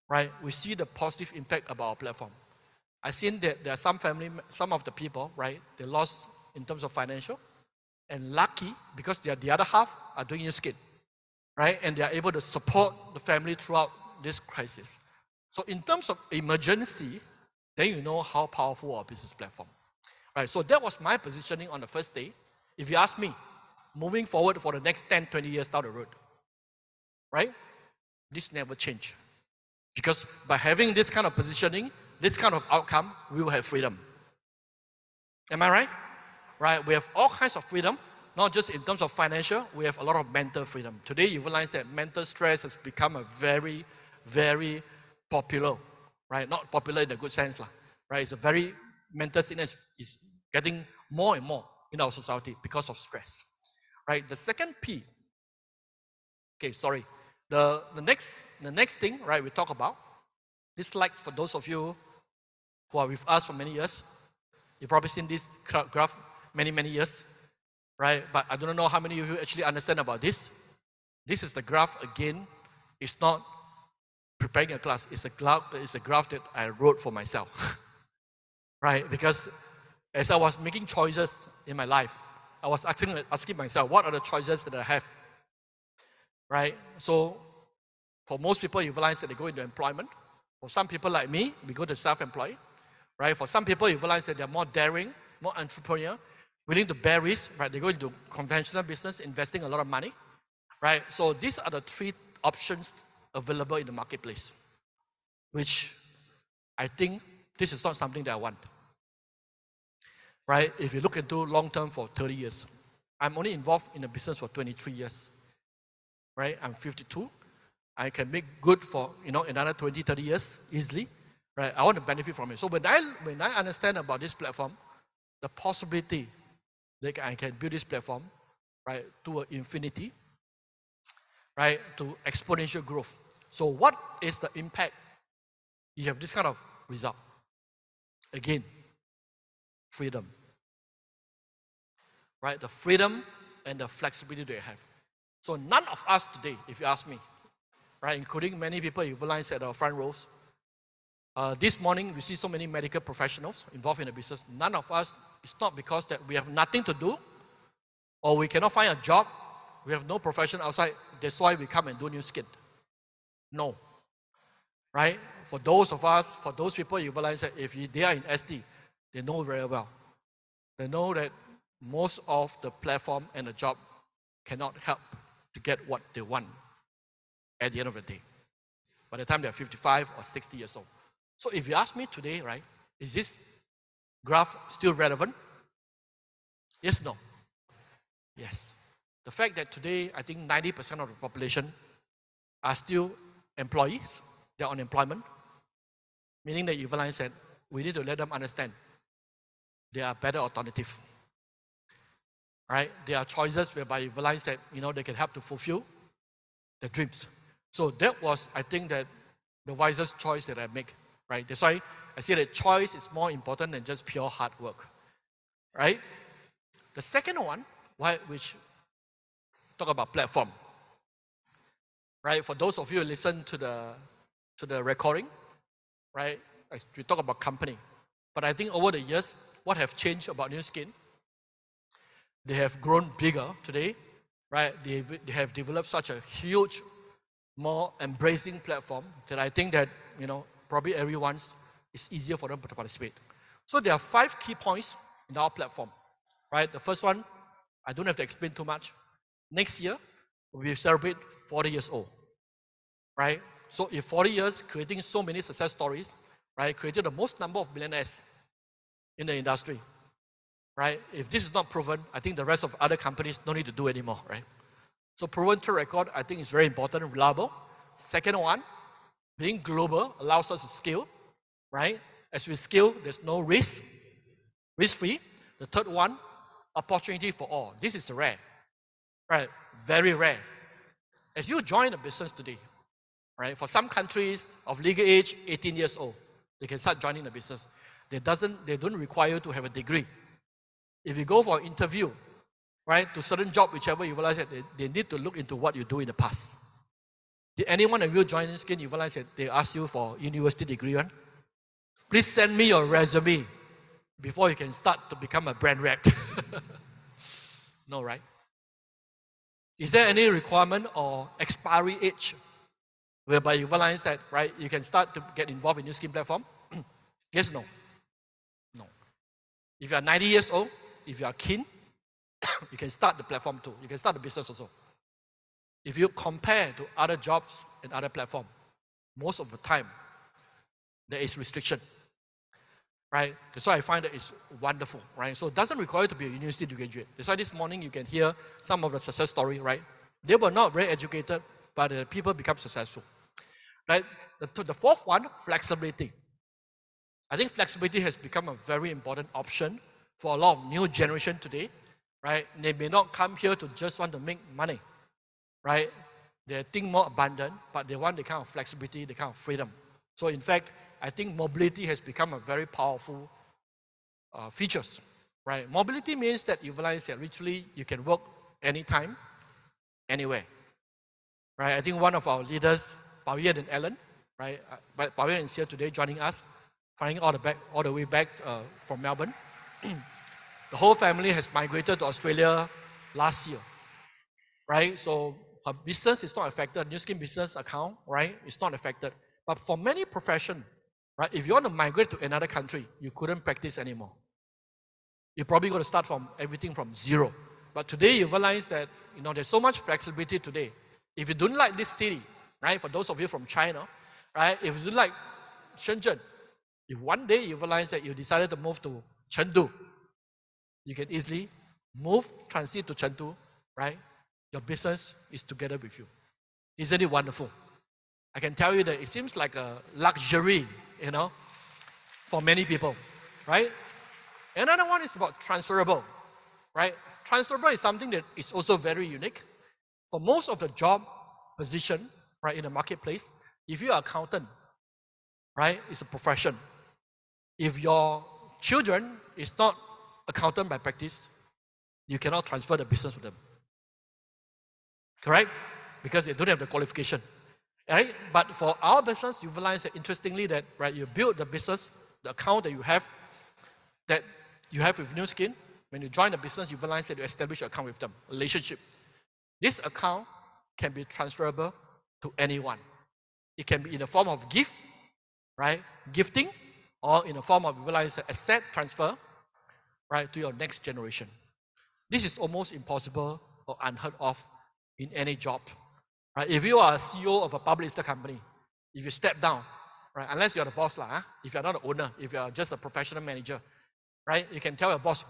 right, we see the positive impact about our platform. I've seen that there are some of the people, right, they lost in terms of financial, and lucky because they are the other half are doing new skin, right, and they are able to support the family throughout this crisis. So in terms of emergency, then you know how powerful our business platform. Right, so that was my positioning on the first day. If you ask me, moving forward for the next 10, 20 years down the road, right? This never change. Because by having this kind of positioning, this kind of outcome, we will have freedom. Am I right? Right, we have all kinds of freedom, not just in terms of financial, we have a lot of mental freedom. Today you realize that mental stress has become a very, very popular, right? Not popular in the good sense, right? It's a very, mental sickness is getting more and more in our society because of stress, right? The second P, okay, sorry. The next thing, right, we talk about, this slide for those of you who are with us for many years, you've probably seen this graph many years, right? But I don't know how many of you actually understand about this. This is the graph again. It's not preparing a class. It's a graph that I wrote for myself, right? Because as I was making choices in my life, I was asking myself, what are the choices that I have, right? So for most people, you realize that they go into employment. For some people like me, we go to self-employed, right? For some people, you realize that they're more daring, more entrepreneur, willing to bear risk, right? They go into conventional business, investing a lot of money, right? So these are the three options available in the marketplace, which I think this is not something that I want, right? If you look into long term for 30 years, I'm only involved in the business for 23 years, right? I'm 52. I can make good for, another 20, 30 years easily, right? I want to benefit from it. So when I understand about this platform, the possibility that I can build this platform, right, to an infinity, right, to exponential growth. So what is the impact? You have this kind of result. Again, freedom, right? The freedom and the flexibility they have. So none of us today, if you ask me, right, including many people you realize at our front rows, this morning we see so many medical professionals involved in the business. None of us, it's not because that we have nothing to do or we cannot find a job, we have no profession outside, that's why we come and do new skin. No. Right? For those of us, for those people, you realize that if they are in ST, they know very well. They know that most of the platform and the job cannot help to get what they want at the end of the day, by the time they're 55 or 60 years old. So if you ask me today, right, is this graph still relevant? Yes, no. Yes. The fact that today, I think 90% of the population are still employees, they're on employment, meaning that you realize that we need to let them understand there are better alternatives. Right? There are choices whereby you realize that, they can help to fulfill their dreams. So that was, I think, that the wisest choice that I make. Right? That's why I say that choice is more important than just pure hard work. Right? The second one, which talk about platform. Right? For those of you who listen to the recording, right? We talk about company. But I think over the years, what have changed about Nu Skin? They have grown bigger today, right? They have developed such a huge, more embracing platform that I think that, probably everyone's, it's easier for them to participate. So there are 5 key points in our platform, right? The first one, I don't have to explain too much. Next year, we celebrate 40 years old, right? So if 40 years, creating so many success stories, right? Created the most number of millionaires in the industry, right? If this is not proven, I think the rest of other companies don't need to do anymore, right? So proven track record, I think is very important and reliable. Second one, being global allows us to scale, right? As we scale, there's no risk-free. The third one, opportunity for all. This is rare, right? Very rare. As you join a business today, right? For some countries of legal age, 18 years old, they can start joining the business. They don't require you to have a degree. If you go for an interview, right, to certain job, whichever, you realize that they need to look into what you do in the past. Did anyone of you join Nu Skin, you realize that they ask you for university degree, right? Please send me your resume before you can start to become a brand rep. No, right? Is there any requirement or expiry age whereby you realize that, right, you can start to get involved in new scheme platform? Yes, no? No. If you are 90 years old, if you are keen, you can start the platform too. You can start the business also. If you compare to other jobs and other platforms, most of the time, there is restriction, right? That's why I find that it's wonderful, right? So it doesn't require you to be a university graduate. That's why this morning you can hear some of the success story, right? They were not very educated, but people become successful, right? The fourth one, flexibility. I think flexibility has become a very important option for a lot of new generation today, right? They may not come here to just want to make money, right? They think more abundant, but they want the kind of flexibility, the kind of freedom. So in fact, I think mobility has become a very powerful features, right? Mobility means that you realize that literally you can work anytime, anywhere, right? I think one of our leaders, Pao Yen and Ellen, right? Pao Yen is here today joining us, flying all the way back from Melbourne. The whole family has migrated to Australia last year, right? So her business is not affected. New Scheme business account, right? It's not affected. But for many professions, right? If you want to migrate to another country, you couldn't practice anymore. You're probably going to start from everything from zero. But today you realize that there's so much flexibility today. If you don't like this city, right? For those of you from China, right? If you don't like Shenzhen, if one day you realize that you decided to move to Chengdu, you can easily move, transit to Chengdu, right? Your business is together with you. Isn't it wonderful? I can tell you that it seems like a luxury, for many people, right? Another one is about transferable, right? Transferable is something that is also very unique. For most of the job position, right, in the marketplace, if you're an accountant, right, it's a profession. If your children is not accountant by practice, you cannot transfer the business to them. Correct? Because they don't have the qualification. Right? But for our business, you realize that interestingly that, right, you build the business, the account that you have with New Skin. When you join the business, you realize that you establish an account with them, relationship. This account can be transferable to anyone. It can be in the form of gift, right, gifting, or in the form of realize asset transfer, right, to your next generation. This is almost impossible or unheard of in any job. Right? If you are a CEO of a public listed company, if you step down, right, unless you're the boss, if you're not the owner, if you're just a professional manager, right, you can tell your boss,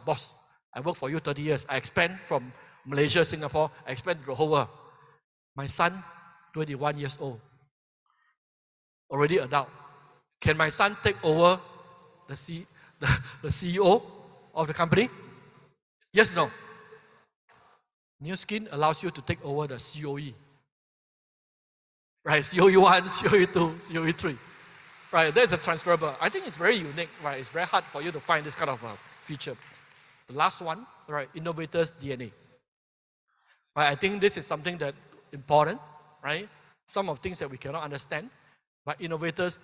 I work for you 30 years. I expand from Malaysia, Singapore, I expand to the whole world. My son, 21 years old, already adult. Can my son take over the CEO of the company? Yes, no. New Skin allows you to take over the COE. Right, COE 1, COE 2, COE 3. Right, that's a transferable. I think it's very unique, right? It's very hard for you to find this kind of feature. The last one, right, innovators DNA. Right, I think this is something that important, right? Some of things that we cannot understand, but innovators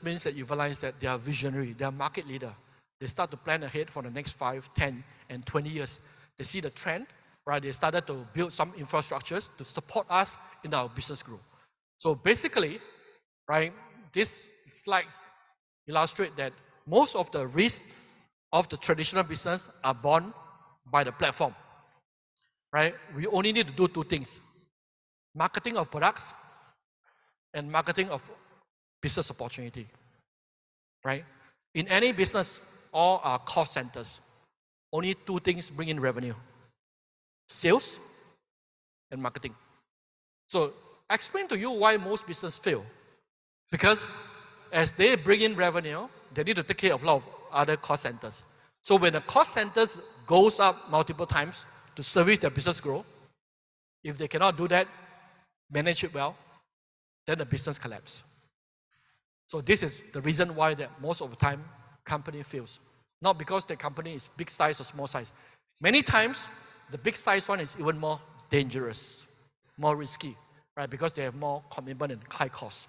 means that you realize that they are visionary, they are market leader. They start to plan ahead for the next 5, 10, and 20 years. They see the trend, right? They started to build some infrastructures to support us in our business growth. So basically, right, these slides illustrate that most of the risks of the traditional business are borne by the platform, right? We only need to do two things: marketing of products and marketing of business opportunity, right? In any business, all are cost centers. Only two things bring in revenue: sales and marketing. So I explain to you why most businesses fail. Because as they bring in revenue, they need to take care of a lot of other cost centers. So when the cost centers goes up multiple times to service their business growth, if they cannot do that, manage it well, then the business collapses. So this is the reason why that most of the time company fails. Not because the company is big size or small size. Many times, the big size one is even more dangerous, more risky, right? Because they have more commitment and high cost,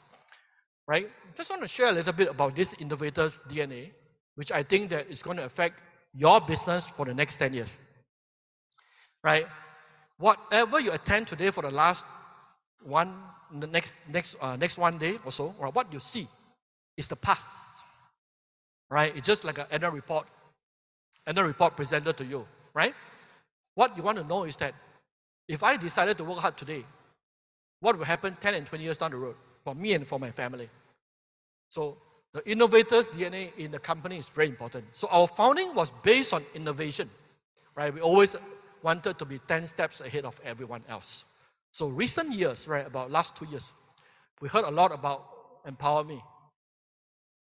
right? Just want to share a little bit about this innovator's DNA, which I think that is going to affect your business for the next 10 years, right? Whatever you attend today for the last 1 the next one day or so, or what you see is the past, right? It's just like an annual report presented to you, right? What you want to know is that if I decided to work hard today, what will happen 10 and 20 years down the road for me and for my family? So the innovator's DNA in the company is very important. So our founding was based on innovation, right? We always wanted to be 10 steps ahead of everyone else. So recent years, right, about last 2 years, we heard a lot about Empower Me,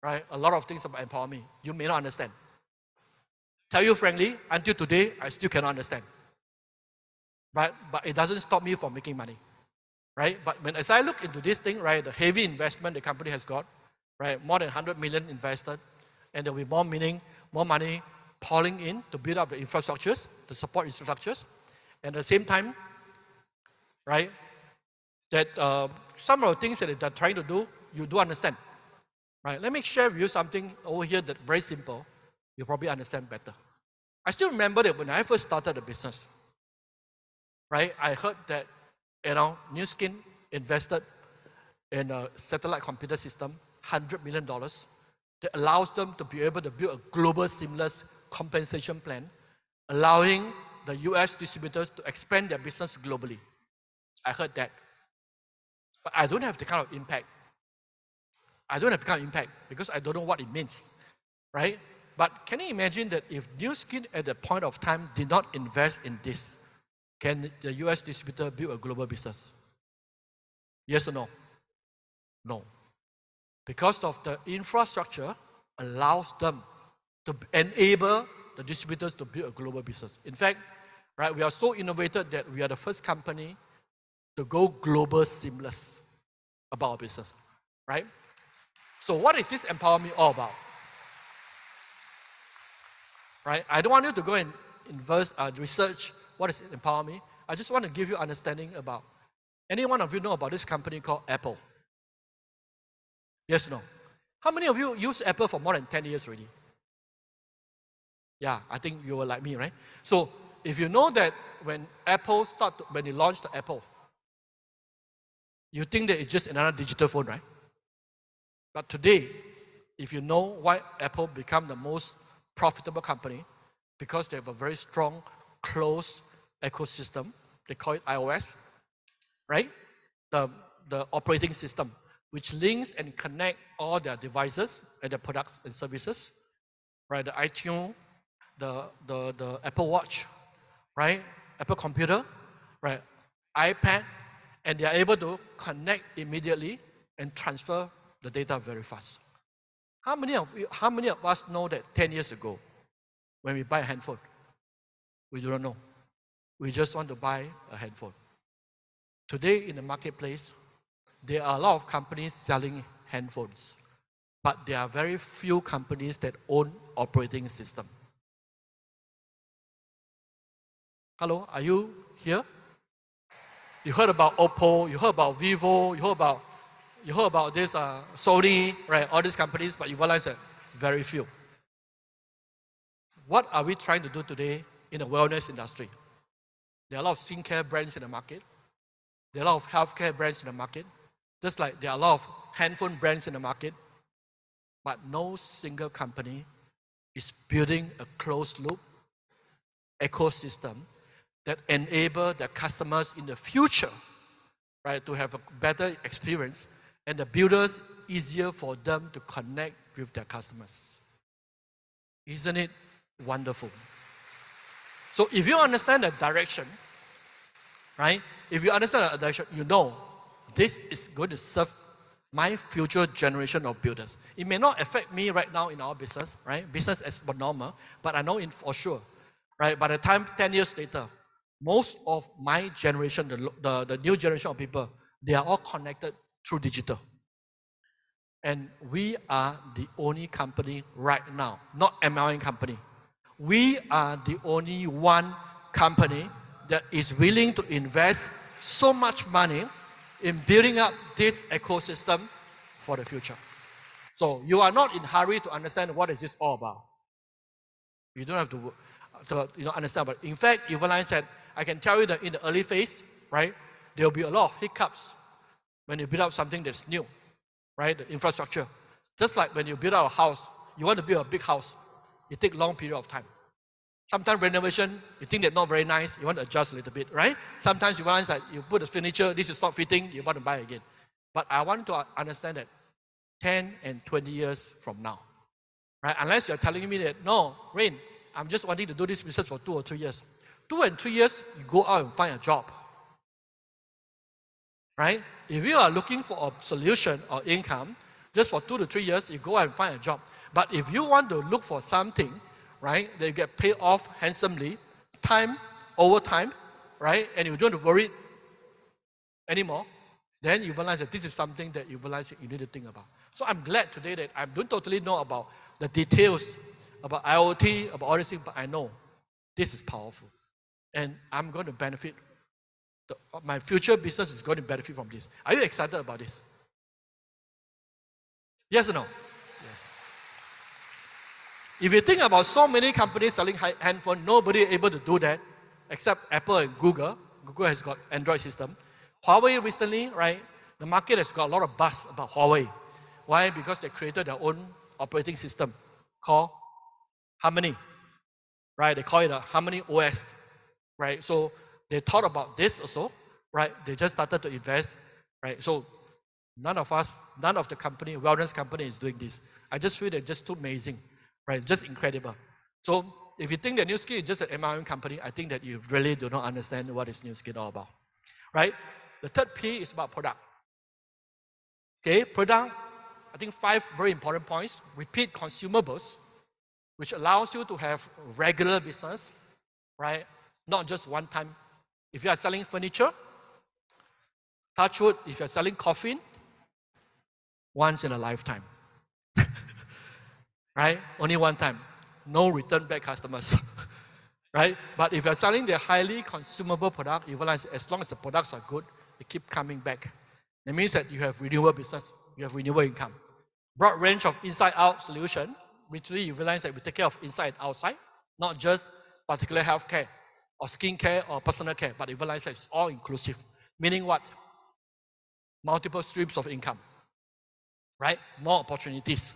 right? A lot of things about Empower Me. You may not understand. Tell you frankly, until today, I still cannot understand. But it doesn't stop me from making money, right? But as I look into this thing, right, the heavy investment the company has got, right, more than 100 million invested, and there will be more money pouring in to build up the infrastructures, the support infrastructures, and at the same time, right, that some of the things that they're trying to do, you do understand, right? Let me share with you something over here that's very simple. You'll probably understand better. I still remember that when I first started the business, right, I heard that, New Skin invested in a satellite computer system, $100 million, that allows them to be able to build a global seamless compensation plan, allowing the US distributors to expand their business globally. I heard that. But I don't have the kind of impact. I don't have the kind of impact because I don't know what it means, right? But can you imagine that if New Skin at the point of time did not invest in this, can the US distributor build a global business? Yes or no? No. Because of the infrastructure allows them to enable the distributors to build a global business. In fact, right, we are so innovative that we are the first company to go global seamless about our business, right? So what is this Empower Me all about? Right? I don't want you to go and research what is Empower Me. I just want to give you understanding about. Any one of you know about this company called Apple? Yes, no? How many of you use Apple for more than 10 years already? Yeah, I think you were like me, right? So if you know that when they launched the Apple, you think that it's just another digital phone, right? But today, if you know why Apple became the most profitable company, because they have a very strong, closed ecosystem. They call it iOS, right? The operating system, which links and connect all their devices and their products and services, right? The iTunes, the Apple Watch, right? Apple computer, right? iPad, and they are able to connect immediately and transfer the data very fast. How many of us know that 10 years ago, when we buy a handphone, we do not know. We just want to buy a handphone. Today in the marketplace, there are a lot of companies selling handphones, but there are very few companies that own operating system. Hello, are you here? You heard about Oppo, you heard about Vivo, you heard about this Sony, right? All these companies, but you realize that very few. What are we trying to do today in the wellness industry? There are a lot of skincare brands in the market. There are a lot of healthcare brands in the market. Just like there are a lot of handphone brands in the market. But no single company is building a closed loop ecosystem that enable their customers in the future, right, to have a better experience, and the builders easier for them to connect with their customers. Isn't it wonderful? So if you understand the direction, right? If you understand the direction, you know this is going to serve my future generation of builders. It may not affect me right now in our business, right? Business as normal, but I know for sure, right? By the time 10 years later, most of my generation, the new generation of people, they are all connected through digital. And we are the only company right now, not MLM company. We are the only one company that is willing to invest so much money in building up this ecosystem for the future. So you are not in a hurry to understand what is this all about. You don't have to understand. But in fact, Eveline said, I can tell you that in the early phase, right, there will be a lot of hiccups. when you build up something that's new, right? The infrastructure. Just like when you build out a house, you want to build a big house, it takes a long period of time. Sometimes renovation, you think they're not very nice, you want to adjust a little bit, right? Sometimes you realize that you put the furniture, this is not fitting, you want to buy again. But I want to understand that 10 and 20 years from now, right? Unless you're telling me that, no, Rayne, I'm just wanting to do this business for 2 or 3 years. 2 and 3 years, you go out and find a job, right? If you are looking for a solution or income, just for 2 to 3 years, you go out and find a job. But if you want to look for something, right, that you get paid off handsomely, time over time, right, and you don't worry anymore, then you realize that this is something that you realize that you need to think about. So I'm glad today that I don't totally know about the details about IoT, about all these things, but I know this is powerful. And I'm going to benefit. My future business is going to benefit from this. Are you excited about this? Yes or no? Yes. If you think about so many companies selling handphone, nobody able to do that except Apple and Google. Google has got Android system. Huawei recently, right, the market has got a lot of buzz about Huawei. Why? Because they created their own operating system called Harmony, right? They call it a Harmony OS, right? So they thought about this also, right? They just started to invest, right? So none of the company, wellness company is doing this. I just feel they're just too amazing, right? Just incredible. So if you think that NewSkin is just an MLM company, I think that you really do not understand what is NewSkin all about, right? The third P is about product. Okay, product, I think 5 very important points. Repeat consumables, which allows you to have regular business, right? Not just one time. If you are selling furniture, touch wood, if you're selling coffin, once in a lifetime. Right? Only one time. No return back customers. Right? But if you're selling the highly consumable product, you realize as long as the products are good, they keep coming back. It means that you have renewable business, you have renewable income. Broad range of inside-out solution. Literally, you realize that we take care of inside and outside, not just particular healthcare or skincare or personal care, but you realize that it's all inclusive. Meaning what? Multiple streams of income, right? More opportunities,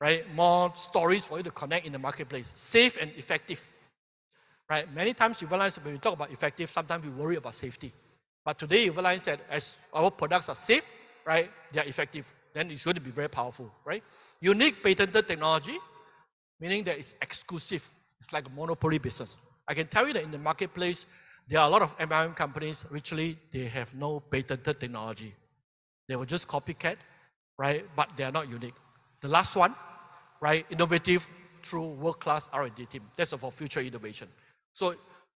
right? More stories for you to connect in the marketplace. Safe and effective, right? Many times you realize when we talk about effective, sometimes we worry about safety. But today you realize that as our products are safe, right, they are effective, then it's going to be very powerful, right? Unique patented technology, meaning that it's exclusive. It's like a monopoly business. I can tell you that in the marketplace, there are a lot of MLM companies, actually, they have no patented technology. They will just copycat, right, but they are not unique. The last one, right, innovative through world-class R&D team. That's for future innovation. So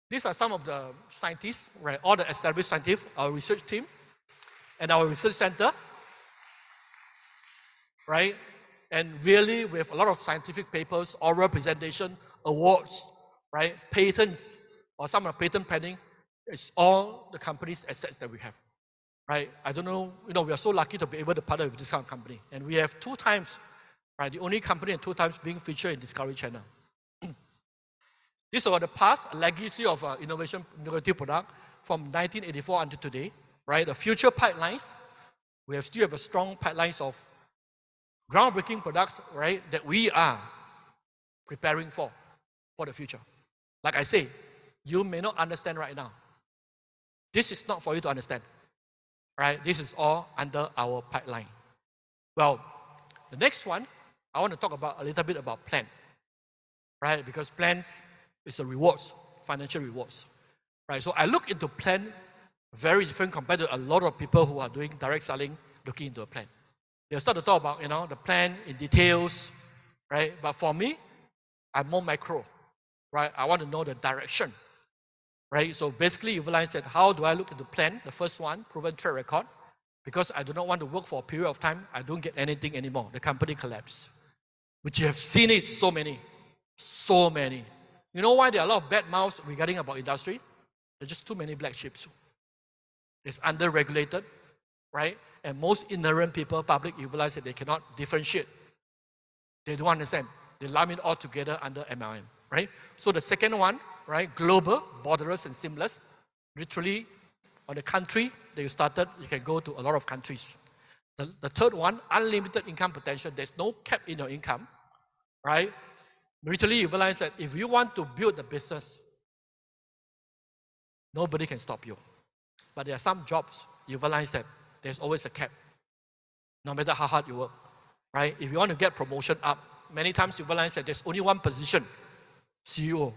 these are some of the scientists, right, all the established scientists, our research team, and our research center, right? And really, we have a lot of scientific papers, oral presentation, awards, right? Patents, or some of the patent pending. It's all the company's assets that we have, right? I don't know, we are so lucky to be able to partner with this kind of company. And we have 2 times, right? The only company and 2 times being featured in Discovery Channel. This is the past, a legacy of innovative product from 1984 until today, right? The future pipelines, we still have a strong pipelines of groundbreaking products, right, that we are preparing for the future. Like I say, you may not understand right now. This is not for you to understand, right? This is all under our pipeline. Well, the next one, I want to talk about a little bit about plan, right? Because plans is a rewards, financial rewards, right? So I look into plan very different compared to a lot of people who are doing direct selling, looking into a plan. They'll start to talk about, the plan in details, right? But for me, I'm more macro, right? I want to know the direction, right? So basically, you realize that how do I look into plan? The first one, proven track record. Because I do not want to work for a period of time, I don't get anything anymore. The company collapses. Which you have seen it so many. You know why there are a lot of bad mouths regarding about industry? There's just too many black sheep. It's under-regulated, right? And most ignorant people, public, you realize that they cannot differentiate. They don't understand. They lump it all together under MLM, right? So the second one, right, global, borderless, and seamless. Literally, on the country that you started, you can go to a lot of countries. The third one, unlimited income potential. There's no cap in your income, right? Literally, you realize that if you want to build a business, nobody can stop you. But there are some jobs, you realize that there's always a cap, no matter how hard you work, right? If you want to get promotion up, many times you realize that there's only one position, CEO.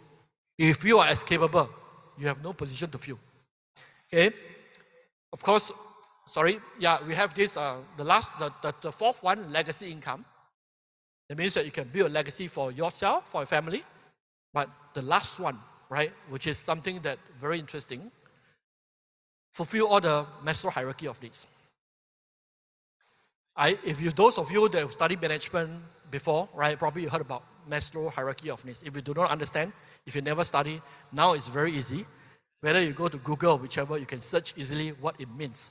If you are as capable, you have no position to fill. Okay? Of course, sorry, yeah, we have this, the fourth one, legacy income. That means that you can build a legacy for yourself, for your family. But the last one, right, which is something that very interesting, fulfill all the Maslow hierarchy of needs. Those of you that have studied management before, right, probably you heard about Maslow hierarchy of needs. If you do not understand, if you never study, now it's very easy. Whether you go to Google or whichever, you can search easily what it means,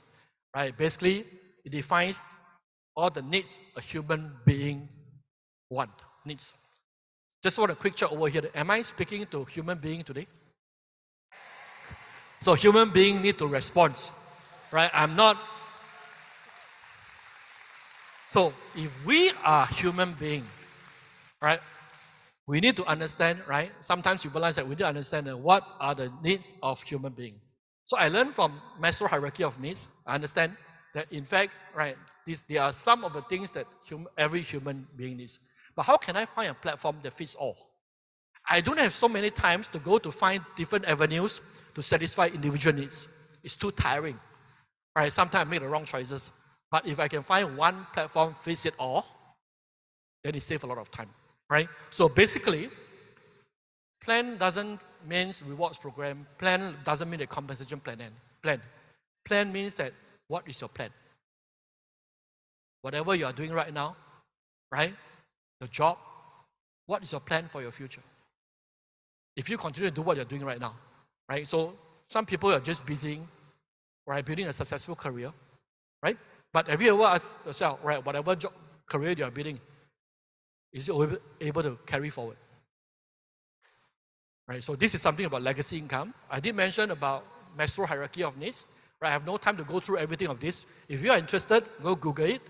right? Basically, it defines all the needs a human being needs. Just want a quick check over here. Am I speaking to human being today? So human being need to respond, right? I'm not. So if we are human being, right, we need to understand, right? Sometimes you realize that we need to understand what are the needs of human being. So I learned from Maslow hierarchy of needs. I understand that in fact, right, there are some of the things that every human being needs. But how can I find a platform that fits all? I don't have so many times to go to find different avenues to satisfy individual needs. It's too tiring. Right? Sometimes I make the wrong choices. But if I can find one platform fits it all, then it saves a lot of time. Right? So basically, plan doesn't mean rewards program. Plan doesn't mean a compensation plan. Plan means that what is your plan? Whatever you are doing right now, right? Your job, what is your plan for your future? If you continue to do what you're doing right now, right? So some people are just busy, right, building a successful career, right? But have you ever asked yourself, right, whatever career you are building, is it able to carry forward? Right, so this is something about legacy income. I did mention about Maslow hierarchy of needs. Right, I have no time to go through everything of this. If you are interested, go Google it.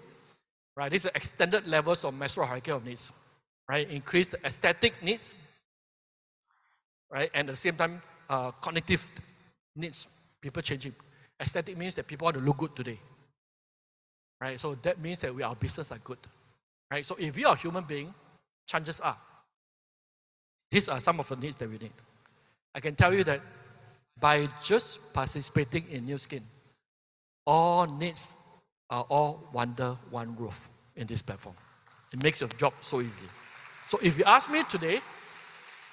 Right, these are extended levels of Maslow hierarchy of needs. Right, increase the aesthetic needs. Right, and at the same time, cognitive needs, people changing. Aesthetic means that people want to look good today. Right, so that means that our business are good. Right, so if you are a human being, chances are, these are some of the needs that we need. I can tell you that by just participating in New Skin, all needs are all under one roof in this platform. It makes your job so easy. So if you ask me today,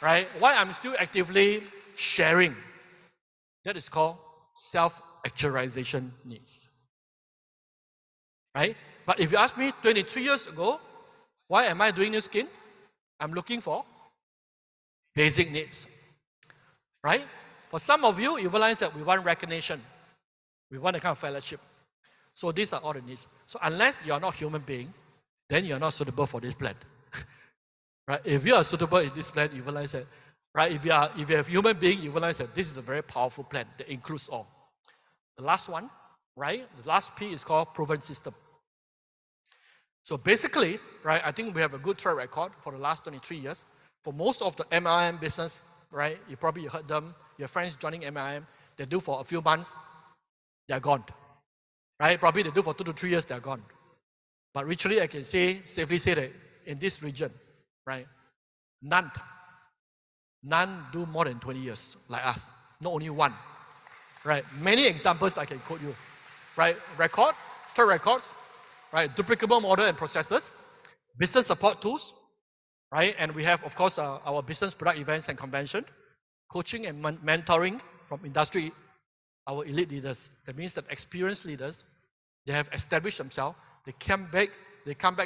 right, why I'm still actively sharing, that is called self-actualization needs. Right? But if you ask me 23 years ago, why am I doing New Skin? I'm looking for basic needs. Right? For some of you, you realize that we want recognition. We want a kind of fellowship. So these are all the needs. So unless you are not a human being, then you are not suitable for this plan. Right? If you are suitable in this plan, you realize that, right? If you are a human being, you realize that this is a very powerful plan that includes all. The last one, right? The last P is called proven system. So basically, right, I think we have a good track record for the last 23 years. For most of the MLM business, right, you probably heard them, your friends joining MLM, they do for a few months, they're gone. Right? Probably they do for 2 to 3 years, they're gone. But literally, I can safely say that in this region, right, none do more than 20 years like us. Not only one. Right? Many examples I can quote you. Right? Track records, right? Duplicable model and processes, business support tools, right? And we have, of course, our business product events and convention, coaching and mentoring from industry, our elite leaders. That means that experienced leaders, they have established themselves, they come back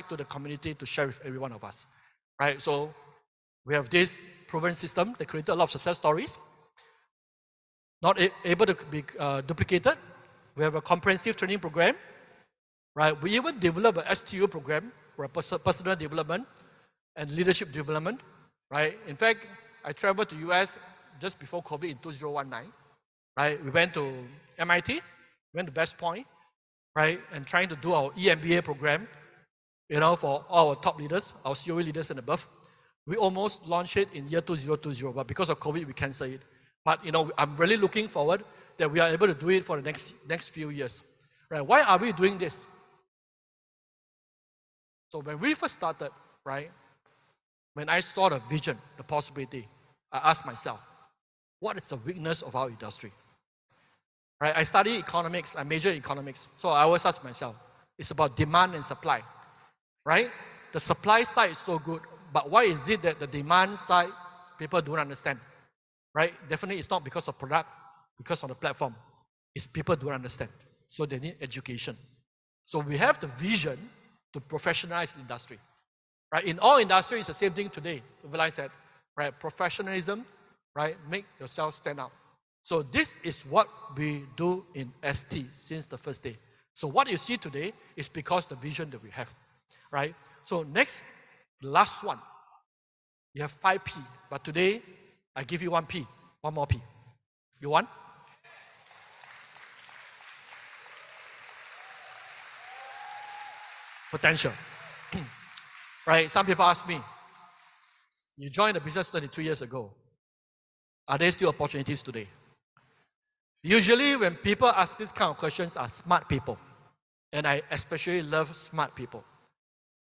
to the community to share with every one of us. Right? So we have this proven system that created a lot of success stories, not able to be duplicated. We have a comprehensive training program. Right? We even developed a STU program for personal development and leadership development. Right? In fact, I traveled to US just before COVID in 2019. right? We went to MIT, went to West Point, right? And trying to do our EMBA program, for our top leaders, our COE leaders and above. We almost launched it in year 2020, but because of COVID, we canceled it. But, I'm really looking forward that we are able to do it for the next few years, right? Why are we doing this? So when we first started, right, when I saw the vision, the possibility, I asked myself, what is the weakness of our industry? Right? I study economics, I major in economics, so I always ask myself, it's about demand and supply, right? The supply side is so good, but why is it that the demand side, people don't understand, right? Definitely it's not because of product, because of the platform. It's people don't understand, so they need education. So we have the vision to professionalize the industry. Right? In all industries, it's the same thing today. Like I said, right? Professionalism, right? Make yourself stand out. So this is what we do in ST since the first day. So what you see today is because the vision that we have, right? So next, the last one. You have 5 P, but today I give you 1 P, one more P. You want? Potential. Right? Some people ask me, you joined the business 23 years ago. Are there still opportunities today? Usually when people ask these kind of questions are smart people. And I especially love smart people.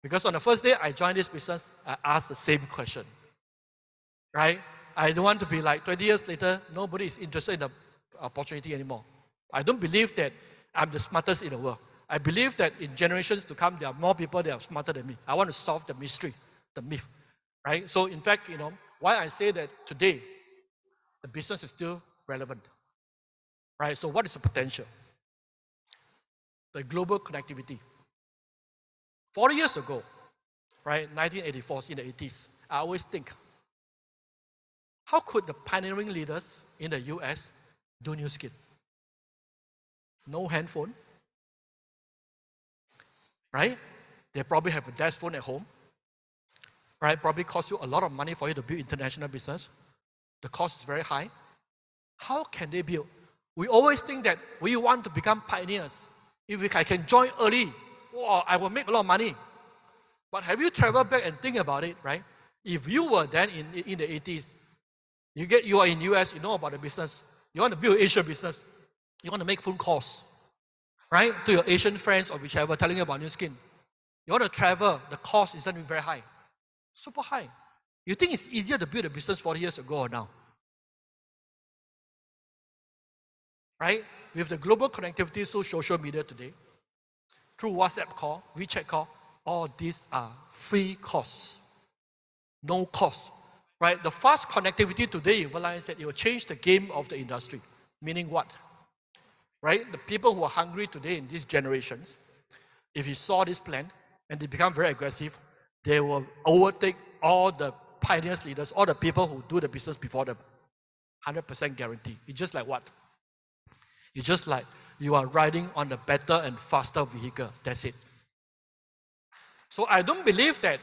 Because on the first day I joined this business, I asked the same question. Right? I don't want to be like 20 years later, nobody is interested in the opportunity anymore. I don't believe that I'm the smartest in the world. I believe that in generations to come, there are more people that are smarter than me. I want to solve the mystery, the myth. Right? So in fact, why I say that today, the business is still relevant. Right? So what is the potential? The global connectivity. 40 years ago, right, 1984, in the 80s, I always think, how could the pioneering leaders in the US do Nu Skin? No handphone, right? They probably have a desk phone at home, right? Probably cost you a lot of money for you to build international business. The cost is very high. How can they build? We always think that we want to become pioneers. If I can join early, wow, I will make a lot of money. But have you traveled back and think about it, right? If you were then in the 80s, you are in US, you know about the business. You want to build Asia business. You want to make phone calls, right? To your Asian friends or whichever, telling you about Nu Skin. You want to travel, the cost is going to be very high. Super high. You think it's easier to build a business 40 years ago or now? Right? With the global connectivity through social media today, through WhatsApp call, WeChat call, all these are free costs. No cost. Right? The fast connectivity today, you realize that it will change the game of the industry. Meaning what? Right? The people who are hungry today in these generations, if you saw this plan and they become very aggressive, they will overtake all the pioneers leaders, all the people who do the business before them. 100% guarantee. It's just like what? It's just like you are riding on a better and faster vehicle. That's it. So I don't believe that,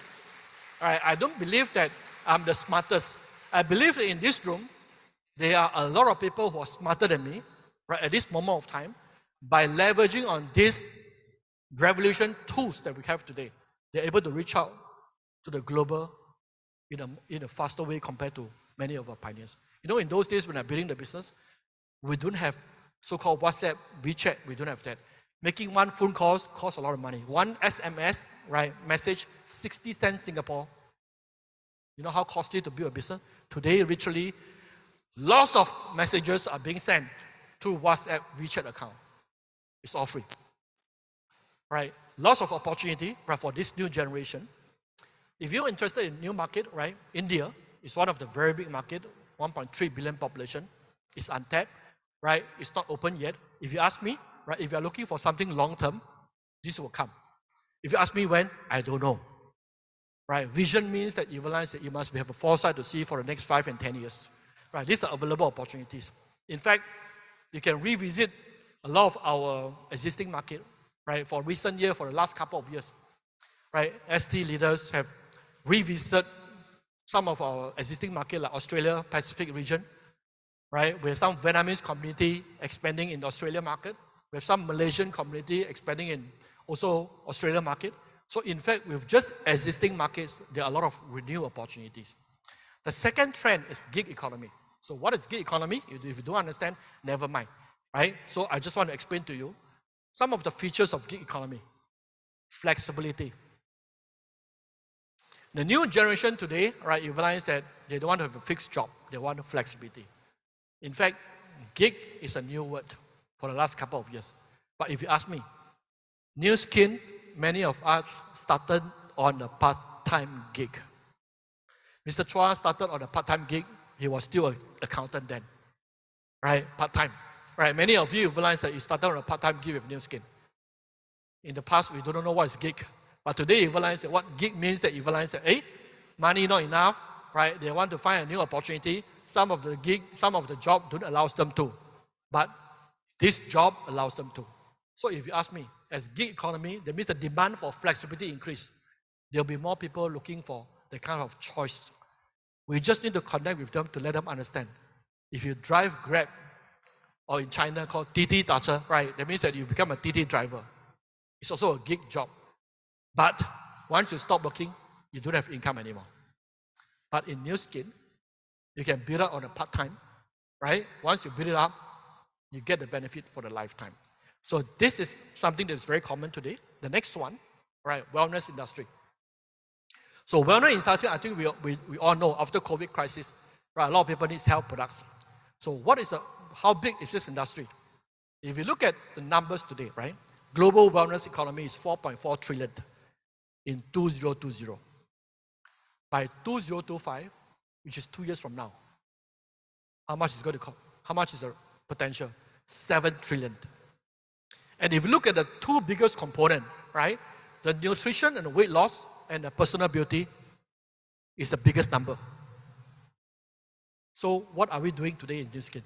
I don't believe that I'm the smartest. I believe that in this room, there are a lot of people who are smarter than me, right, at this moment of time, by leveraging on these revolution tools that we have today. They're able to reach out to the global in a faster way compared to many of our pioneers. In those days when I'm building the business, we don't have so-called WhatsApp, WeChat, we don't have that. Making one phone call costs a lot of money. One SMS, right, message, 60 cents Singapore. You know how costly to build a business? Today, literally, lots of messages are being sent through WhatsApp, WeChat account. It's all free. Right? Lots of opportunity, but for this new generation. If you're interested in new market, right, India is one of the very big market, 1.3 billion population. It's untapped, right? It's not open yet. If you ask me, right, if you're looking for something long-term, this will come. If you ask me when, I don't know. Right? Vision means that you realize that you must have a foresight to see for the next 5 and 10 years. Right? These are available opportunities. In fact, you can revisit a lot of our existing market, right? For recent year, for the last couple of years, right? ST leaders have revisited some of our existing market like Australia, Pacific region, right? We have some Vietnamese community expanding in the Australian market. We have some Malaysian community expanding in also Australian market. So in fact, with just existing markets, there are a lot of renewed opportunities. The second trend is gig economy. So what is gig economy? If you don't understand, never mind, right? So I just want to explain to you some of the features of gig economy. Flexibility. The new generation today, right, you realize that they don't want to have a fixed job. They want flexibility. In fact, gig is a new word for the last couple of years. But if you ask me, new skin, many of us started on a part-time gig. Mr. Chua started on a part-time gig. He was still an accountant then, right? Part-time, right? Many of you realize that you started on a part-time gig with new skin. In the past, we don't know what is gig. But today, you realize that what gig means that you realize that, hey, money not enough, right? They want to find a new opportunity. Some of the gig, some of the job don't allow them to. But this job allows them to. So if you ask me, as gig economy, that means the demand for flexibility increase. There'll be more people looking for the kind of choice. We just need to connect with them to let them understand. If you drive Grab, or in China called TT Tacha, right? That means that you become a TT driver. It's also a gig job. But once you stop working, you don't have income anymore. But in new skin, you can build up on a part-time, right? Once you build it up, you get the benefit for the lifetime. So this is something that is very common today. The next one, right? Wellness industry. So wellness industry, I think we all know after COVID crisis, right? A lot of people need health products. So how big is this industry? If you look at the numbers today, right? Global wellness economy is 4.4 trillion in 2020. By 2025, which is 2 years from now, how much is going to cost? How much is the potential? 7 trillion. And if you look at the two biggest components, right? The nutrition and the weight loss and the personal beauty is the biggest number. So what are we doing today in this skin?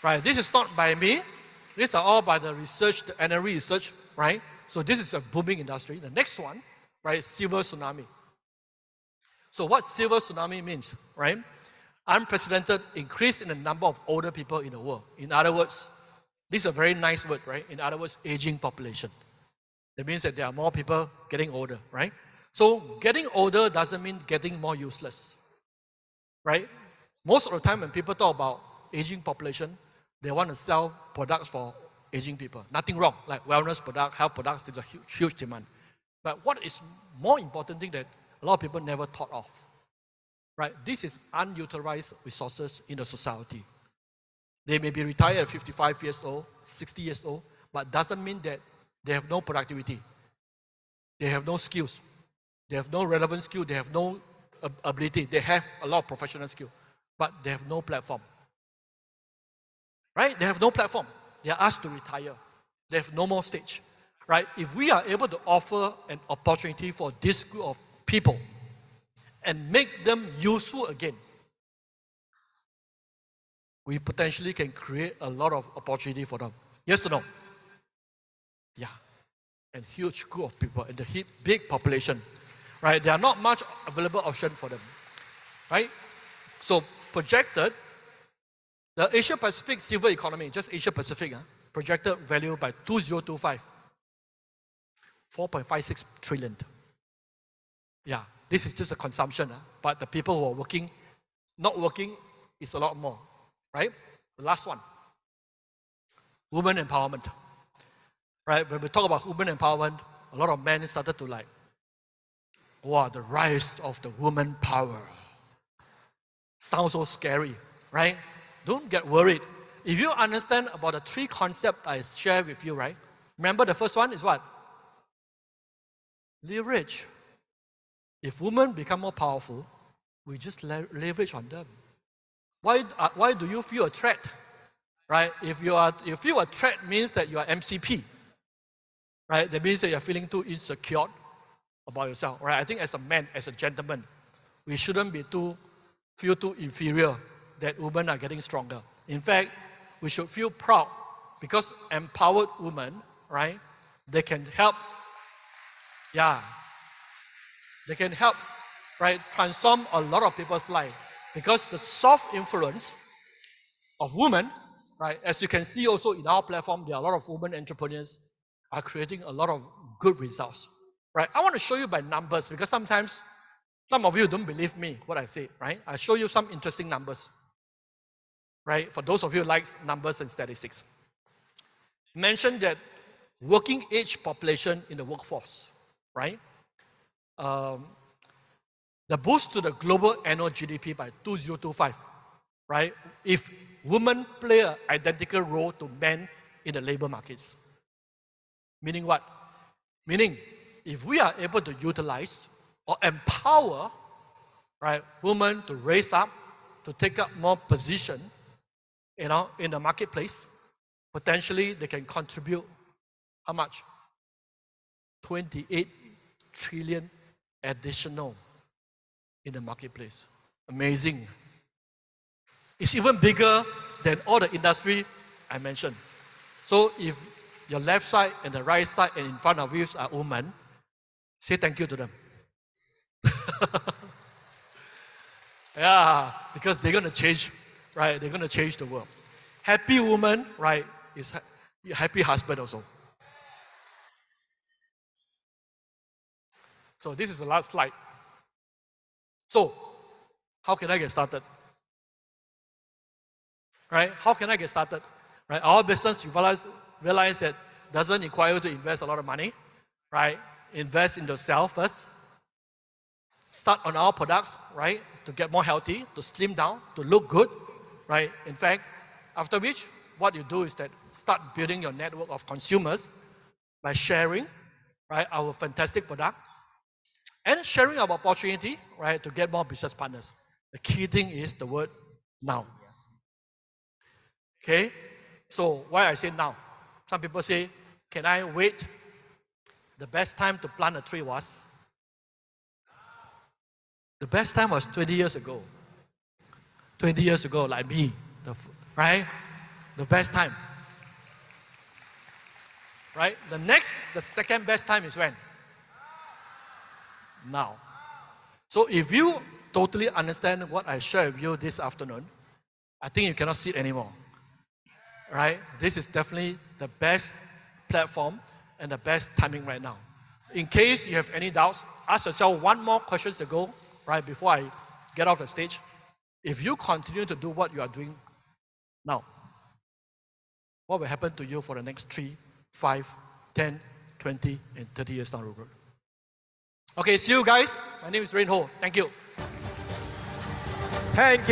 Right, this is not by me. These are all by the research, the NRE research, right? So this is a booming industry. The next one, right, silver tsunami. So what silver tsunami means, right? Unprecedented increase in the number of older people in the world. In other words, this is a very nice word, right? In other words, aging population. That means that there are more people getting older, right? So getting older doesn't mean getting more useless, right? Most of the time when people talk about aging population, they want to sell products for aging people. Nothing wrong, like wellness product, health products, there's a huge demand. But what is more important thing that a lot of people never thought of, right? This is unutilized resources in the society. They may be retired at 55 years old, 60 years old, but doesn't mean that they have no productivity. They have no skills. They have no relevant skill. They have no ability. They have a lot of professional skill, but they have no platform. Right? They have no platform. They are asked to retire. They have no more stage. Right? If we are able to offer an opportunity for this group of people and make them useful again, we potentially can create a lot of opportunity for them. Yes or no? Yeah. And huge group of people and the big population. Right? There are not much available option for them. Right? So projected, the Asia Pacific silver economy, just Asia Pacific, projected value by 2025, 4.56 trillion. Yeah, this is just a consumption, but the people who are working, not working, is a lot more, right? The last one, women empowerment. Right, when we talk about women empowerment, a lot of men started to like, wow, the rise of the woman power. Sounds so scary, right? Don't get worried. If you understand about the three concepts I share with you, right? Remember the first one is what? Leverage. If women become more powerful, we just leverage on them. Why do you feel a threat? Right? If you feel a threat means that you are MCP. Right? That means that you're feeling too insecure about yourself. Right? I think as a man, as a gentleman, we shouldn't feel too inferior that women are getting stronger. In fact, we should feel proud because empowered women, right, they can help, they can help, right, transform a lot of people's life. Because the soft influence of women, right, as you can see also in our platform, there are a lot of women entrepreneurs are creating a lot of good results, right? I want to show you by numbers because sometimes some of you don't believe me what I say, right? I'll show you some interesting numbers, right? For those of you who like numbers and statistics. Mention that working age population in the workforce, right? The boost to the global annual GDP by 2025, right? If women play an identical role to men in the labor markets. Meaning what? Meaning, if we are able to utilize or empower, right, women to raise up, to take up more position, in the marketplace, potentially they can contribute how much? 28 trillion additional in the marketplace. Amazing. It's even bigger than all the industry I mentioned. So if your left side and the right side and in front of you are women, say thank you to them. Yeah, because they're going to change, right? They're going to change the world. Happy woman, right, is happy husband also. So this is the last slide. So, how can I get started? Right? How can I get started? Right? Our business, you realize that doesn't require you to invest a lot of money. Right? Invest in yourself first. Start on our products, right? To get more healthy, to slim down, to look good. Right? In fact, after which, what you do is that start building your network of consumers by sharing, right, our fantastic product and sharing our opportunity, right, to get more business partners. The key thing is the word now. Okay? So why I say now? Some people say, can I wait? The best time to plant a tree was? The best time was 20 years ago. 20 years ago, like me, right? The best time. Right? The second best time is when? Now. So if you totally understand what I share with you this afternoon, I think you cannot sit anymore. Right? This is definitely the best platform and the best timing right now. In case you have any doubts, ask yourself one more question to go, right, before I get off the stage. If you continue to do what you are doing now, what will happen to you for the next 3, 5, 10, 20, and 30 years down the road? Okay, see you guys. My name is Rayne. Thank you. Thank you.